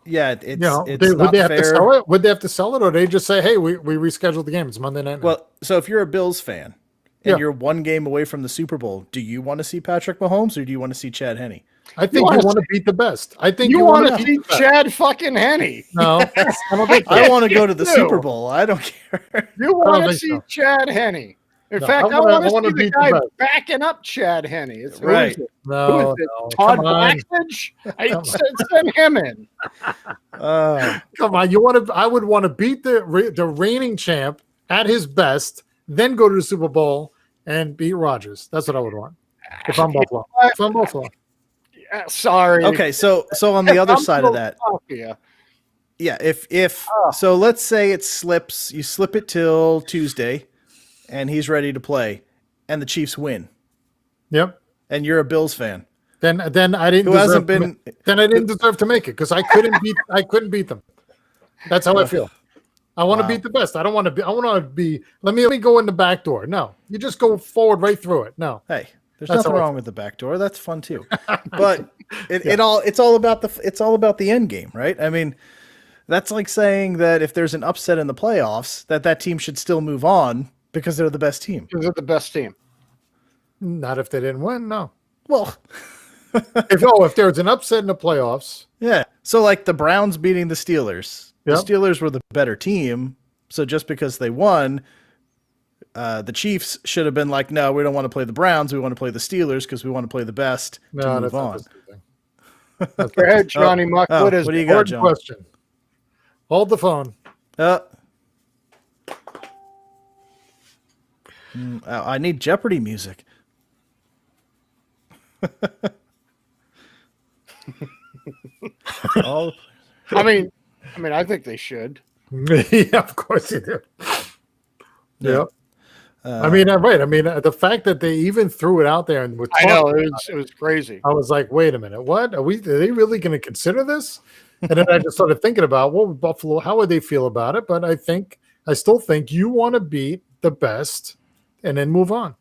yeah, it's you know, it's would not they have to fair. sell it? Would they have to sell it, or they just say, hey, we rescheduled the game. It's Monday night now. Well, so if you're a Bills fan and Yeah. you're one game away from the Super Bowl, do you want to see Patrick Mahomes or do you want to see Chad Henne? I think you want to beat the best. I think You want to beat see the best. Chad fucking Henne? No, I don't think so. I want to go to the do. Super Bowl. I don't care. You want to think see so. Chad Henne? In No, fact, I I wanna- want I to wanna see the beat the guy best. backing up Chad Henne. It's who Right. is it? Who No, is it? no. Todd Come on. Blackledge? I send him in. Come on. You want to? I would want to beat the reigning champ at his best, then go to the Super Bowl and beat Rodgers. That's what I would want. If I'm Buffalo. If I'm Buffalo. Sorry. Okay, so on the other I'm side of that, Philadelphia. yeah, if so let's say it slips, you slip it till Tuesday and he's ready to play and the Chiefs win Yep. and you're a Bills fan. Then I didn't. Who hasn't deserve to been- then I didn't deserve to make it because I couldn't beat them. That's how I feel. I want to beat the best. I don't want to be. I want to be. Let me go in the back door. No, you just go forward right through it. No. Hey, there's That's nothing how I wrong with the back door. That's fun too. But it's all about the end game, right? I mean, that's like saying that if there's an upset in the playoffs, that team should still move on because they're the best team. Because they're the best team. Not if they didn't win. No. Well, If there's an upset in the playoffs, yeah. So like the Browns beating the Steelers. Yep. The Steelers were the better team. So just because they won, the Chiefs should have been like, no, we don't want to play the Browns. We want to play the Steelers because we want to play the best to no, move that's not on. the same thing. Go ahead, Johnny Muck. Oh, What is what do you it? got, Hard John? question. Hold the phone. I need Jeopardy music. Oh, I mean, I think they should. Yeah, of course you do. Yeah. I mean, right. I mean, the fact that they even threw it out there and were I know talking, it was crazy. I was like, wait a minute, what? Are they really going to consider this? And then I just started thinking about, what would Buffalo, how would they feel about it? But I still think you want to beat the best and then move on.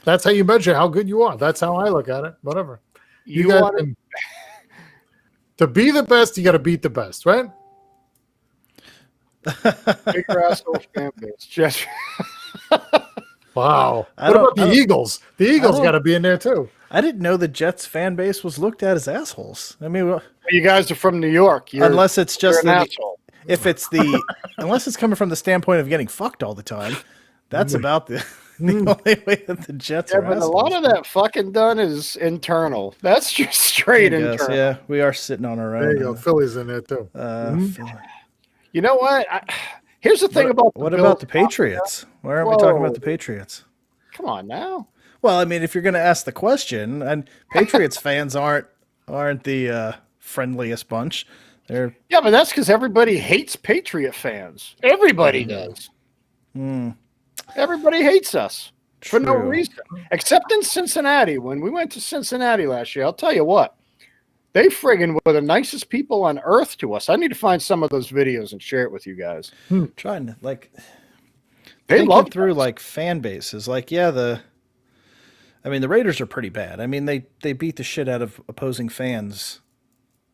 That's how you measure how good you are. That's how I look at it. Whatever. You got want to be the best, you got to beat the best, right? Bigger asshole fan base. Just Wow. I What don't- about I the don't- Eagles? The Eagles don't- got to be in there too. I didn't know the Jets fan base was looked at as assholes. I mean, you guys are from New York. unless it's just you're an the, asshole. if it's the unless it's coming from the standpoint of getting fucked all the time, that's about the only way that the Jets Yeah, are but a assholes. lot of that fucking done is internal. That's just straight I guess, internal. yeah, we are sitting on our own. There you go. Philly's in there too. You know what? Here's the thing about What Bills. about the Patriots? Why aren't we talking Whoa. about the Patriots? Come on now. Well, I mean, if you're going to ask the question, and Patriots fans aren't the friendliest bunch. They're Yeah, but that's because everybody hates Patriot fans. Everybody does. Everybody hates us for no True. reason, except in Cincinnati. When we went to Cincinnati last year, I'll tell you what, they friggin' were the nicest people on earth to us. I need to find some of those videos and share it with you guys. trying to They thinking love through like fan bases. Like, yeah, the Raiders are pretty bad. I mean, they beat the shit out of opposing fans,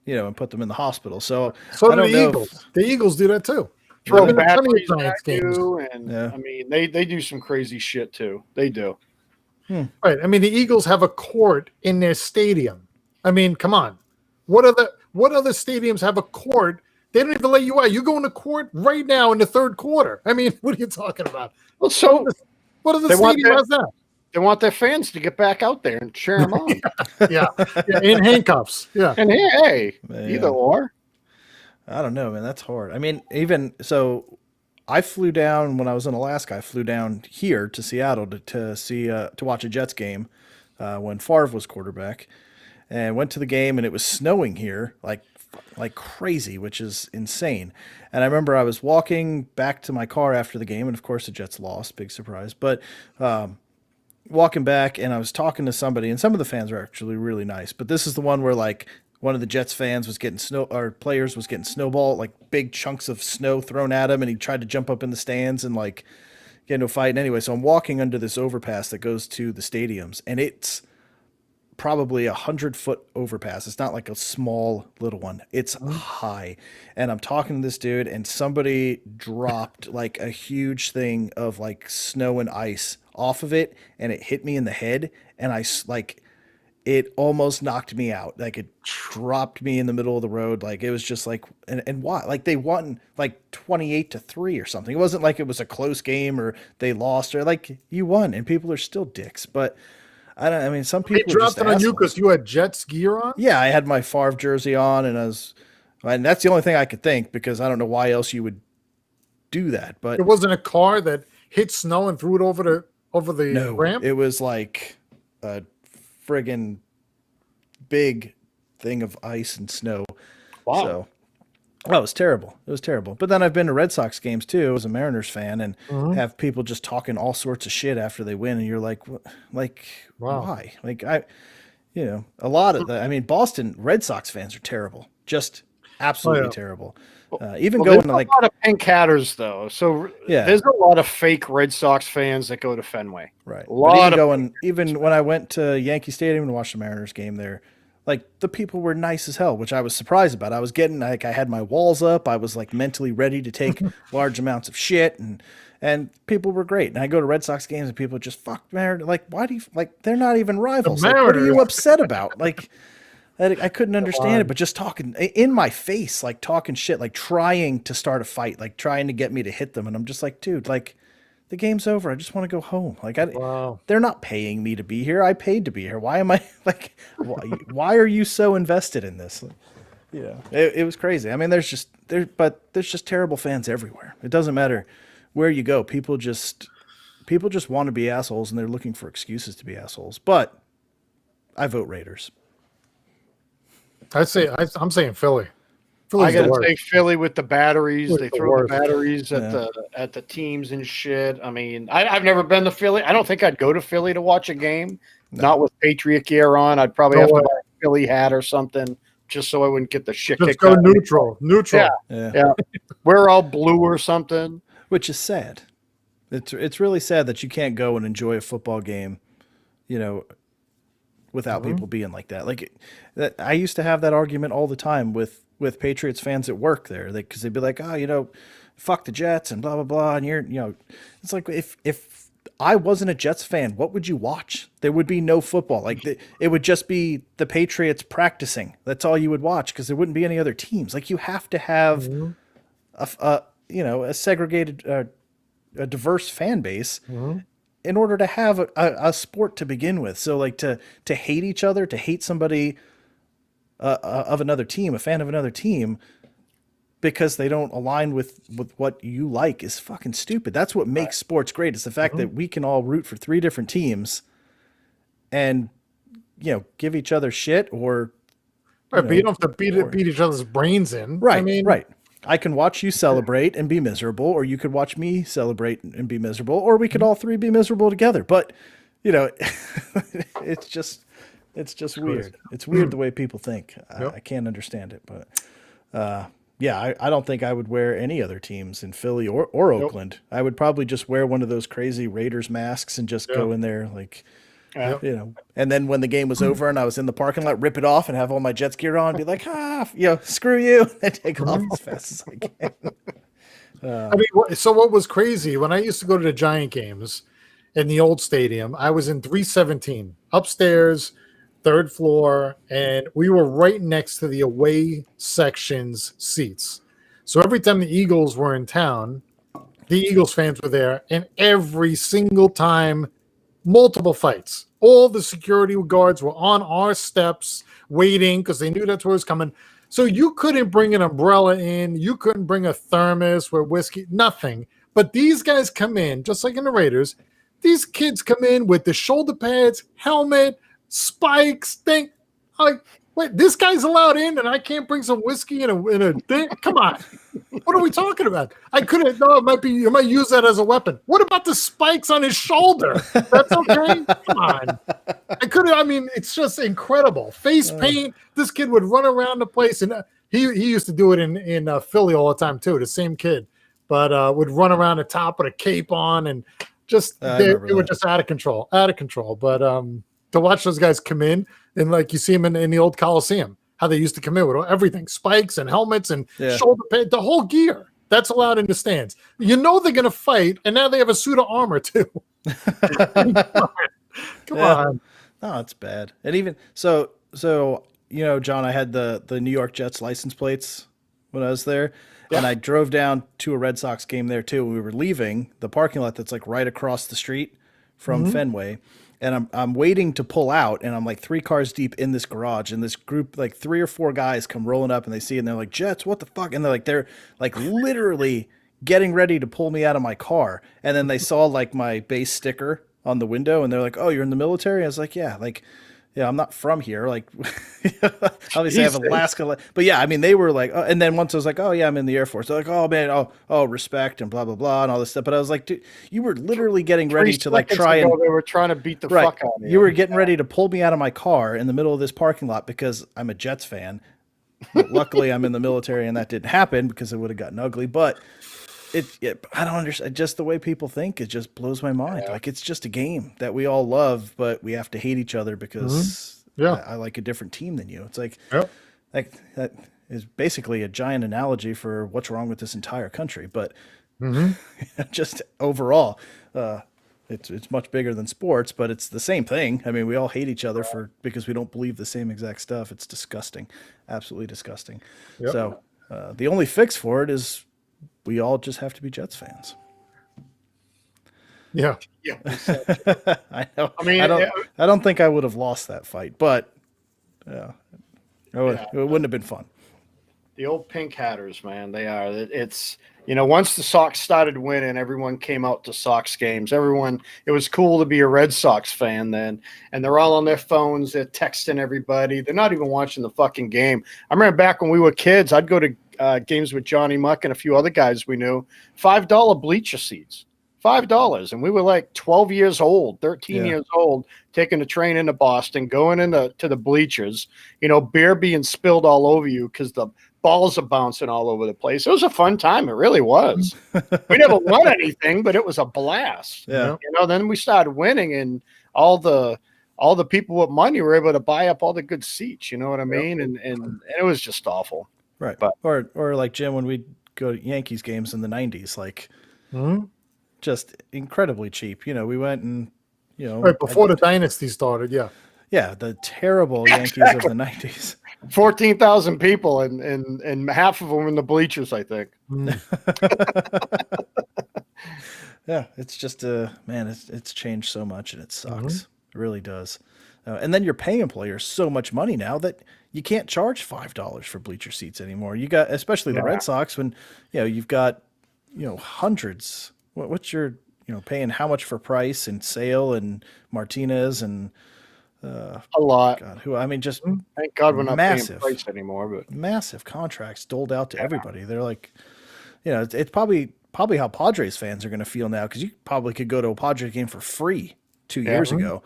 and put them in the hospital. So So I do don't the know Eagles. The Eagles do that too. throw I've been to plenty of batteries Giants at games. you, and Yeah. I mean they do some crazy shit too. They do. Right. I mean, the Eagles have a court in their stadium. I mean, come on. What other stadiums have a court? They don't even let you out. You go into court right now in the third quarter. I mean, what are you talking about? Well, so What other They want stadium that- has that? they want their fans to get back out there and cheer them on. Yeah. In handcuffs. Yeah. And hey, Yeah. either or. I don't know, man. That's hard. I mean, even so, I flew down when I was in Alaska. I flew down here to Seattle to watch a Jets game when Favre was quarterback, and went to the game. And it was snowing here like crazy, which is insane. And I remember I was walking back to my car after the game, and of course the Jets lost, big surprise. But walking back, and I was talking to somebody, and some of the fans are actually really nice. But this is the one where like one of the Jets fans was getting players was getting snowball, like big chunks of snow thrown at him, and he tried to jump up in the stands and like get into a fight. And anyway, so I'm walking under this overpass that goes to the stadiums, and it's probably 100-foot overpass. It's not like a small little one. It's high. And I'm talking to this dude, and somebody dropped like a huge thing of like snow and ice off of it, and it hit me in the head, and it almost knocked me out. Like it dropped me in the middle of the road. Like it was just like, and why? Like they won like 28-3 or something. It wasn't like it was a close game or they lost, or like you won, and people are still dicks. But I mean, some They people are dropped just it on you assholes. because you had Jets gear on? Yeah, I had my Favre jersey on, and that's the only thing I could think, because I don't know why else you would do that. But It wasn't a car that hit snow and threw it over the no, ramp? it was like a friggin' big thing of ice and snow. Wow. So, it was terrible. It was terrible. But then I've been to Red Sox games too as a Mariners fan, and have people just talking all sorts of shit after they win, and you're like, Wow. why? Like a lot of the. I mean, Boston Red Sox fans are terrible, just absolutely yeah. terrible. Even Well, going there's to like a lot of pink hatters though, so Yeah. there's a lot of fake Red Sox fans that go to Fenway. right, A but lot of even when I went to Yankee Stadium to watch the Mariners game there. Like the people were nice as hell, which I was surprised about. I was getting I had my walls up. I was like mentally ready to take large amounts of shit, and people were great. And I go to Red Sox games and people just fuck Mariners. Like, why do you like? They're not even rivals. Like, what are you Mariners. upset about? Like, I couldn't understand it. But just talking in my face, like talking shit, like trying to start a fight, like trying to get me to hit them, and I'm just like, dude, like. The game's over. I just want to go home. Like Wow. they're not paying me to be here. I paid to be here. Why am I like? Why are you so invested in this? It was crazy. I mean, there's just terrible fans everywhere. It doesn't matter where you go. People just want to be assholes, and they're looking for excuses to be assholes. But I vote Raiders. I'm saying Philly. I Philly's the gotta worst. take Philly with the batteries. Philly's They the throw worst. the batteries at the teams and shit. I mean, I've never been to Philly. I don't think I'd go to Philly to watch a game. Not with Patriot gear on. I'd probably No have way. to buy a Philly hat or something just so I wouldn't get the shit Just kicked go out of me. neutral. Neutral. Yeah. Yeah. We're all blue or something. Which is sad. It's really sad that you can't go and enjoy a football game, without people being like that. Like that, I used to have that argument all the time with Patriots fans at work there, because they'd be like, oh, fuck the Jets and blah, blah, blah. And it's like, if I wasn't a Jets fan, what would you watch? There would be no football. Like it would just be the Patriots practicing. That's all you would watch, because there wouldn't be any other teams. Like you have to have a segregated, a diverse fan base in order to have a sport to begin with. So like to hate each other, to hate somebody of another team, a fan of another team, because they don't align with what you like is fucking stupid. That's what makes sports great. It's the fact that we can all root for 3 different teams and, give each other shit or. Right, but you don't have to beat each other's brains in. Right. Right. I can watch you celebrate and be miserable, or you could watch me celebrate and be miserable, or we could all 3 be miserable together. But, it's just weird. It's weird the way people think. I can't understand it, but, I don't think I would wear any other teams in Philly or Oakland. I would probably just wear one of those crazy Raiders masks and just go in there and then when the game was over and I was in the parking lot, rip it off and have all my Jets gear on and be like, screw you, and take off as fast as I can. So what was crazy, when I used to go to the Giant games in the old stadium, I was in 317 upstairs, 3rd floor, and we were right next to the away section's seats. So every time the Eagles were in town, the Eagles fans were there, and every single time, multiple fights. All the security guards were on our steps waiting because they knew that's what was coming. So you couldn't bring an umbrella in. You couldn't bring a thermos with whiskey, nothing. But these guys come in, just like in the Raiders, these kids come in with the shoulder pads, helmet, spikes, thing. Like, wait, this guy's allowed in and I can't bring some whiskey in a thing? Come on. What are we talking about? I couldn't. No, you might use that as a weapon. What about the spikes on his shoulder? That's okay? Come on. It's just incredible. Face paint. This kid would run around the place, and he used to do it in Philly all the time too, the same kid. But would run around the top with a cape on, and just they were just out of control. But to watch those guys come in, and like you see them in the old Coliseum, how they used to come in with everything, spikes and helmets and shoulder pads, the whole gear. That's allowed in the stands. They're going to fight, and now they have a suit of armor too. Come on. No, it's bad. And even so, John, I had the New York Jets license plates when I was there. Yeah. And I drove down to a Red Sox game there too. We were leaving the parking lot that's like right across the street from Fenway. And I'm waiting to pull out, and I'm like 3 cars deep in this garage, and this group, like 3 or 4 guys come rolling up, and they see it, and they're like, Jets, what the fuck? And they're like literally getting ready to pull me out of my car. And then they saw like my base sticker on the window, and they're like, oh, you're in the military? I was like, yeah, I'm not from here. Like, obviously I have Alaska, but yeah, they were like, and then once I was like, oh yeah, I'm in the Air Force. They're like, oh man, oh, respect and blah, blah, blah, and all this stuff. But I was like, dude, you were literally getting ready to like try and they were trying to beat the fuck out of you. You were getting ready to pull me out of my car in the middle of this parking lot because I'm a Jets fan. But luckily I'm in the military and that didn't happen because it would have gotten ugly. But I don't understand. Just the way people think, it just blows my mind. Yeah. Like, it's just a game that we all love, but we have to hate each other because I like a different team than you. It's like, that is basically a giant analogy for what's wrong with this entire country. But just overall, it's much bigger than sports, but it's the same thing. We all hate each other because we don't believe the same exact stuff. It's disgusting, absolutely disgusting. Yep. So the only fix for it is we all just have to be Jets fans. Yeah. I know. I don't think I would have lost that fight, but it wouldn't have been fun. The old pink hatters, man. They are. It's, once the Sox started winning, everyone came out to Sox games. It was cool to be a Red Sox fan then. And they're all on their phones. They're texting everybody. They're not even watching the fucking game. I remember back when we were kids, I'd go to games with Johnny Muck and a few other guys we knew. $5 bleacher seats. $5. And we were like 12 years old, 13 years old, taking the train into Boston, going to the bleachers, beer being spilled all over you because the balls are bouncing all over the place. It was a fun time. It really was. We never won anything, but it was a blast. Yeah. Then we started winning, and all the all the people with money were able to buy up all the good seats. You know what I mean? And it was just awful. Right. But- or like Jim, when we go to Yankees games in the 90s, like just incredibly cheap. You know, we went and, you know, Right before the dynasty started. Yeah. yeah, the terrible Yankees of the 90s. 14,000 people and half of them in the bleachers, I think. Yeah, it's just man, it's changed so much and it sucks. It really does. And then you're paying players so much money now that you can't charge $5 for bleacher seats anymore. You got, especially the Red Sox, when you know you've got hundreds. What's your paying how much for Price and Sale and Martinez and A lot. God, who I mean, just Thank God we're not massive. paying price anymore. But massive contracts doled out to everybody. They're like, it's probably how Padres fans are going to feel now, because you probably could go to a Padres game for free 2 years ago.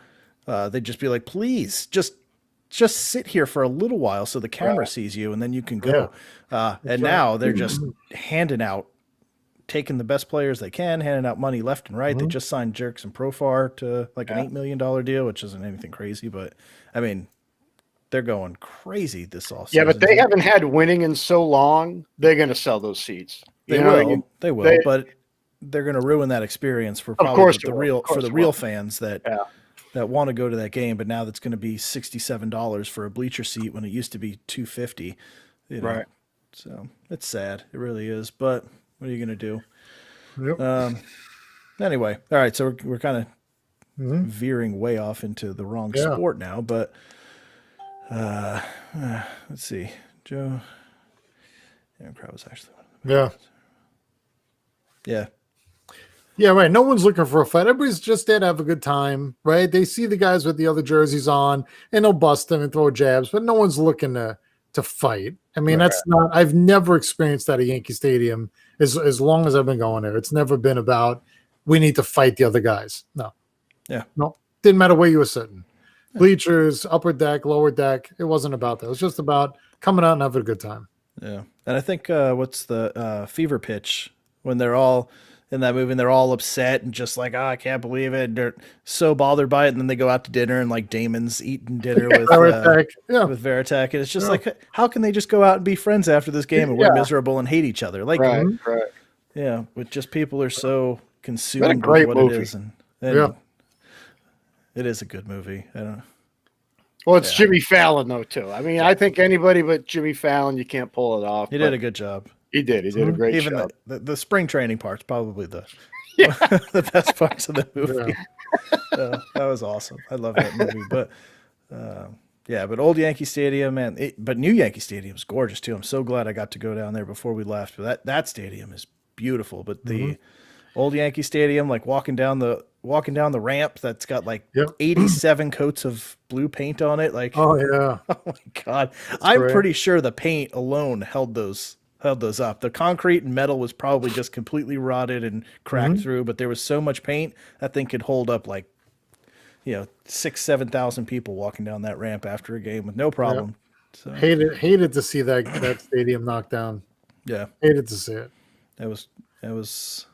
They'd just be like, please, just sit here for a little while so the camera sees you, and then you can go. And now they're just handing out, taking the best players they can, handing out money left and right. They just signed Jerks and Profar to like an $8 million deal, which isn't anything crazy, but I mean, they're going crazy this offseason. yeah, but they haven't had winning in so long. They're going to sell those seats. They will, but they're going to ruin that experience for probably the real fans that want to go to that game. But now that's going to be $67 for a bleacher seat when it used to be $250. Right. So it's sad. It really is. But what are you going to do? Yep. Anyway, all right. So we're kind of veering way off into the wrong sport now. But let's see, Joe. Aaron Crowd was actually one of Yeah. Yeah. Yeah, right. No one's looking for a fight. Everybody's just there to have a good time, right? They see the guys with the other jerseys on, and they'll bust them and throw jabs, but no one's looking to fight. I mean, that's not. I've never experienced that at Yankee Stadium as long as I've been going there. It's never been about we need to fight the other guys. No. Yeah. No. Didn't matter where you were sitting. Bleachers, upper deck, lower deck. It wasn't about that. It was just about coming out and having a good time. Yeah. And I think what's the fever pitch when they're all in that movie and they're all upset and just like, I can't believe it. They're so bothered by it. And then they go out to dinner and like Damon's eating dinner with Veritek. And it's just like, how can they just go out and be friends after this game and we're miserable and hate each other? Like, yeah, but just people are so consumed with what it is. And it is a good movie. I don't know. Well, it's Jimmy Fallon, though, too. I mean, I think anybody but Jimmy Fallon, you can't pull it off. He did a good job. He did. He did a great job. Even the spring training part's probably the best parts of the movie. That was awesome. I love that movie. But, but old Yankee Stadium, man. But new Yankee Stadium is gorgeous, too. I'm so glad I got to go down there before we left. But that stadium is beautiful. But the old Yankee Stadium, like walking down the ramp that's got like 87 coats of blue paint on it. Like, oh yeah. Oh my God. I'm pretty sure the paint alone held those up. The concrete and metal was probably just completely rotted and cracked through, but there was so much paint that thing could hold up like, 6,000-7,000 people walking down that ramp after a game with no problem. So hated to see that stadium knocked down. Yeah. Hated to see it. It was it's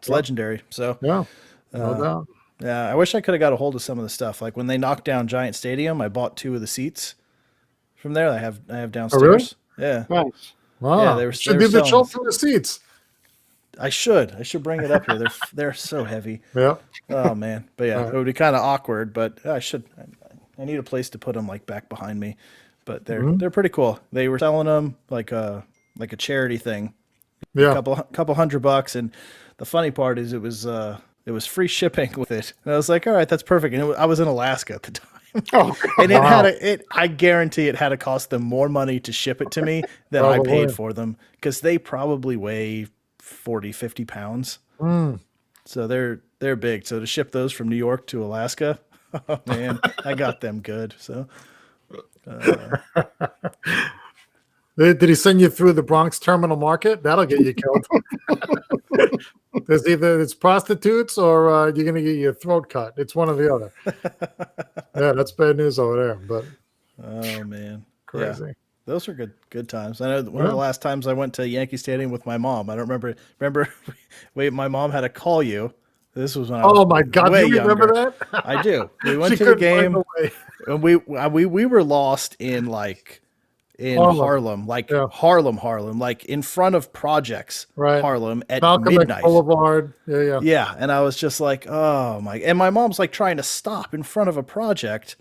legendary. So no doubt. Yeah, I wish I could have got a hold of some of the stuff. Like when they knocked down Giant Stadium, I bought 2 of the seats from there. I have downstairs. Oh, really? Yeah. Nice. Wow. Yeah, they were should do the show from the seats. I should bring it up here. They're so heavy. Yeah. Oh man. But yeah, it would be kind of awkward. But I need a place to put them like back behind me. But they're pretty cool. They were selling them like a charity thing. Yeah. A couple $100, and the funny part is it was free shipping with it. And I was like, all right, that's perfect. And I was in Alaska at the time. Oh, and I guarantee it had to cost them more money to ship it to me than I paid for them, because they probably weigh 40-50 pounds. So they're big. So to ship those from New York to Alaska, oh man, I got them good. So did he send you through the Bronx Terminal Market? That'll get you killed. There's either it's prostitutes or you're going to get your throat cut. It's one or the other. Yeah, that's bad news over there. But oh man, crazy. Yeah. Those were good times. I know one of the last times I went to Yankee Stadium with my mom. I don't remember. Wait, my mom had to call you This was when I was Oh my God! way You remember younger. that? I do. We went She to the couldn't find game, a way. and we were lost in Harlem, like Yeah. Harlem, like in front of Projects Right. Harlem at Malcolm X midnight. Boulevard. Yeah. Yeah, and I was just like, oh my! And my mom's like trying to stop in front of a project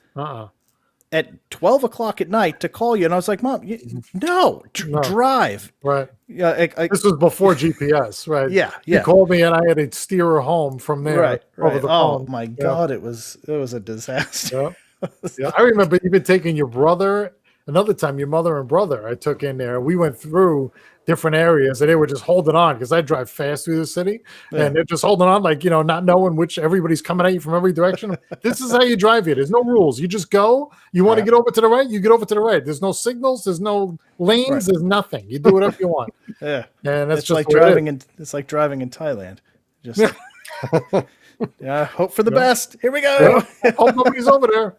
at 12 o'clock at night to call you, and I was like, Mom, no, drive. Right. Yeah, This was before GPS, right? Yeah, He yeah. called me, and I had to steer her home from there Right. over the Oh phone. my God, it was a disaster. Yeah. I remember even taking your brother. Another time, your mother and brother, I took in there. We went through different areas, and they were just holding on because I drive fast through the city, and they're just holding on, like, not knowing which everybody's coming at you from every direction. This is how you drive here. There's no rules. You just go. You want to get over to the right, you get over to the right. There's no signals. There's no lanes. Right. There's nothing. You do whatever you want. Yeah, And that's it's just like the way it driving is. it's like driving in Thailand. Just hope for the best. Here we go. Hope nobody's over there.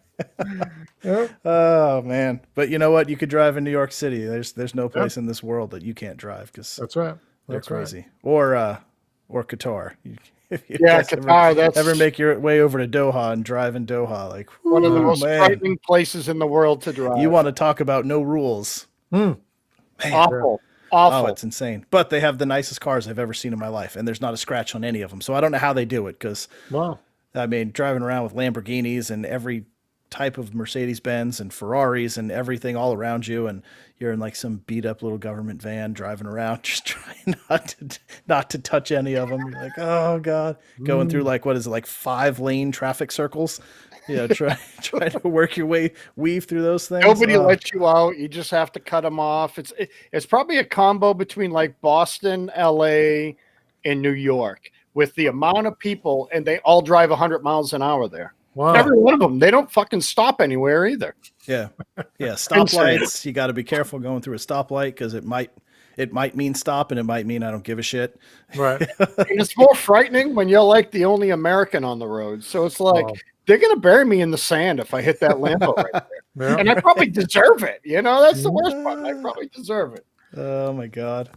Oh man, but you know what? You could drive in New York City. There's no place in this world that you can't drive because That's right. they're That's right. crazy. Or Qatar. If you Yeah, guys Qatar, that's- ever make your way over to Doha and drive in Doha, like One of the most man, frightening places in the world to drive. you want to talk about no rules? awful. Oh, it's insane. But they have the nicest cars I've ever seen in my life, and there's not a scratch on any of them. So I don't know how they do it because, Wow. I mean, driving around with Lamborghinis and every type of Mercedes-Benz and Ferraris and everything all around you, and you're in like some beat-up little government van driving around, just trying not to touch any of them. You're like, oh God, going through like, what is it, like 5-lane traffic circles? Try to work your way, weave through those things. Nobody lets you out. You just have to cut them off. It's probably a combo between like Boston, LA, and New York with the amount of people, and they all drive 100 miles an hour there. Wow. Every one of them. They don't fucking stop anywhere either. Yeah. Stoplights. You got to be careful going through a stoplight because it might mean stop and it might mean I don't give a shit. Right. And it's more frightening when you're like the only American on the road. So it's like, they're going to bury me in the sand if I hit that Lambo right there. Yeah. And I probably deserve it. That's the worst part. I probably deserve it. Oh my God.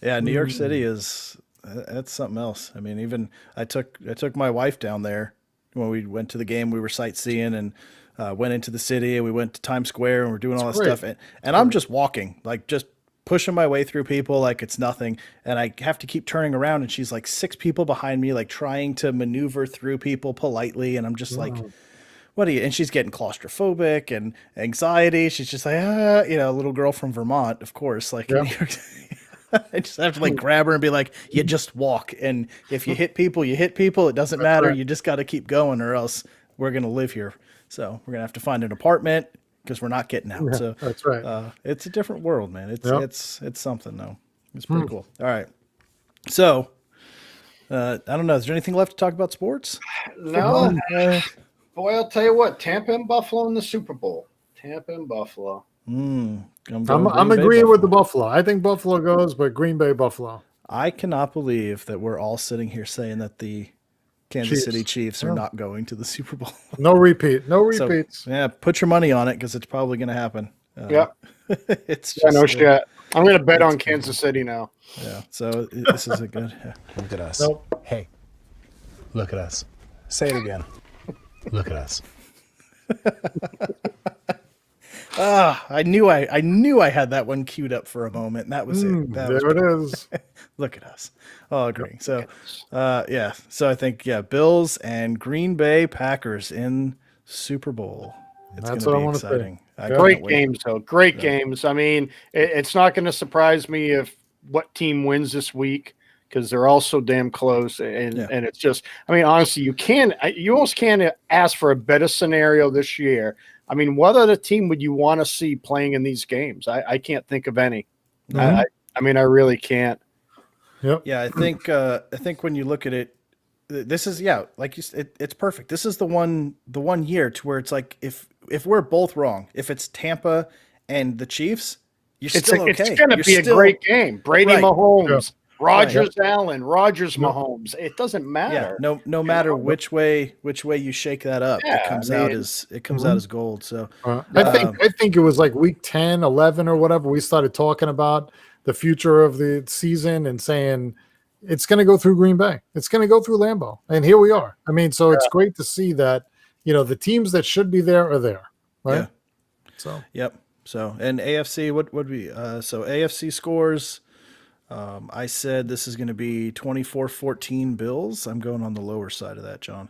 Yeah. New York City that's something else. I mean, even I took my wife down there when we went to the game. We were sightseeing and went into the city, and we went to Times Square, and we're doing all this stuff. And I'm just walking, like just pushing my way through people like it's nothing. And I have to keep turning around, and she's like 6 people behind me, like trying to maneuver through people politely. And I'm just like, what are you? And she's getting claustrophobic and anxiety. She's just like, a little girl from Vermont, of course, like in New York City. I just have to like grab her and be like, you just walk. And if you hit people, you hit people. It doesn't matter. Right. You just got to keep going, or else we're going to live here. So we're going to have to find an apartment because we're not getting out. So that's right. It's a different world, man. It's something though. It's pretty cool. All right. So I don't know. Is there anything left to talk about sports? No. Boy, I'll tell you what, Tampa and Buffalo in the Super Bowl. Tampa and Buffalo. I'm agreeing with the Buffalo. I think Buffalo goes, but Green Bay, Buffalo. I cannot believe that we're all sitting here saying that the Kansas City Chiefs are not going to the Super Bowl. No repeat. No repeats. So, put your money on it because it's probably going to happen. It's just, no shit. I'm going to bet on Kansas City now. Yeah. So this is a good. Look at us. Nope. Hey, look at us. Say it again. Look at us. I knew I had that one queued up for a moment, and that was it. There it is. Look at us. All agreeing. So, So I think Bills and Green Bay Packers in Super Bowl. That's going what to be exciting. Great games, though. Great games. I mean, it's not going to surprise me if what team wins this week because they're all so damn close. And it's just, I mean, honestly, you almost can't ask for a better scenario this year. I mean, what other team would you want to see playing in these games? I can't think of any. I mean, I really can't. Yep. Yeah, I think when you look at it, this is like you said, it's perfect. This is the one year to where it's like if we're both wrong, if it's Tampa and the Chiefs, you're still okay. It's going to be a great game. Brady, Mahomes, Rodgers, Allen, Mahomes. It doesn't matter. Yeah, no matter which way you shake that up, it comes out as gold. So I think it was like week 10, 11 or whatever. We started talking about the future of the season and saying, it's going to go through Green Bay. It's going to go through Lambeau. And here we are. I mean, so it's great to see that, the teams that should be there are there, right? Yeah. So, Yep. So, and AFC, what would we, so AFC scores, I said this is going to be 24-14 Bills. I'm going on the lower side of that, John.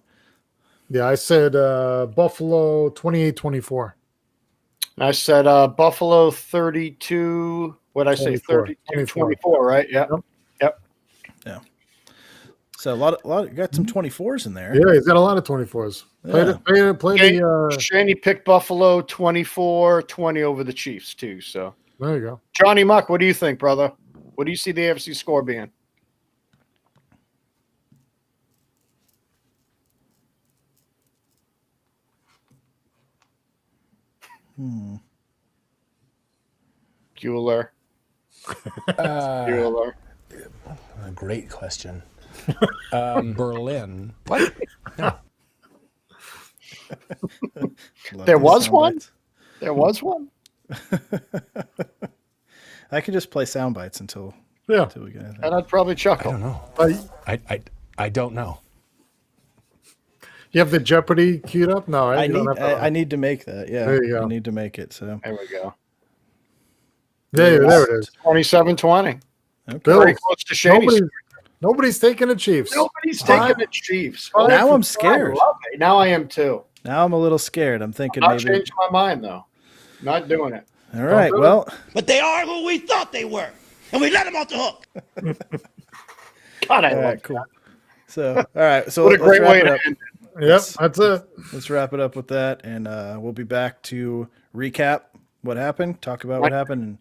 yeah, I said Buffalo 28-24. I said Buffalo 32. What did I say? 32, 24, right? Yeah. Yep. Yeah. So a lot, you got some 24s in there. Yeah, he's got a lot of 24s. Shaney picked Buffalo 24-20 over the Chiefs too. So There you go. Johnny Muck, what do you think, brother? What do you see the AFC score being? Bueller. Bueller. A great question. Berlin. What? No. There was one? There was one? I can just play sound bites until Yeah. we get anything. And I'd probably I chuckle. don't know. I don't know. You have the Jeopardy queued up? No, right? I need to make that. Yeah. There you go. I need to make it. So There we go. There it is. 27-20. okay. Bills. Very close to Shaney's. Nobody's taking the Chiefs. Nobody's taking the Chiefs. Now I'm scared. I love it. Now I am too. Now I'm a little scared. I'm thinking I'll maybe. change my mind though. Not doing it. All right. Well, But they are who we thought they were. And we let them off the hook. God, I all love right, cool. So, all right. So What a let's great wrap way it to up. end it. Yep, that's it. Let's wrap it up with that, and we'll be back to recap what happened, talk about what happened,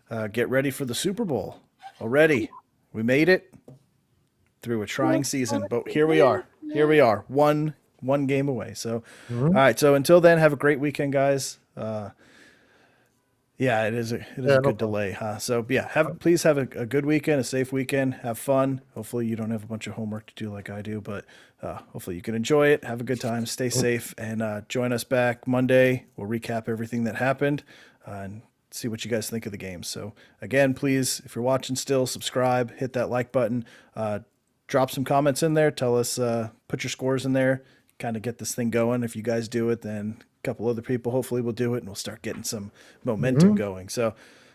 and get ready for the Super Bowl. Already, we made it through a trying season, but here we are. Here we are, one game away. So, all right. So until then, have a great weekend, guys. Yeah, it is a good delay, huh? So yeah, please have a good weekend, a safe weekend, have fun. Hopefully you don't have a bunch of homework to do like I do, but hopefully you can enjoy it, have a good time, stay safe, and join us back Monday. We'll recap everything that happened and see what you guys think of the game. So again, please, if you're watching still, subscribe, hit that like button, drop some comments in there, tell us, put your scores in there, kind of get this thing going. If you guys do it, then couple other people hopefully will do it, and we'll start getting some momentum going. So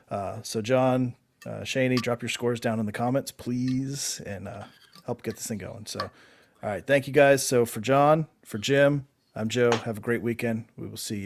John, Shaney, drop your scores down in the comments, please, and help get this thing going. So, all right, thank you guys. So for John, for Jim, I'm Joe. Have a great weekend. We will see you.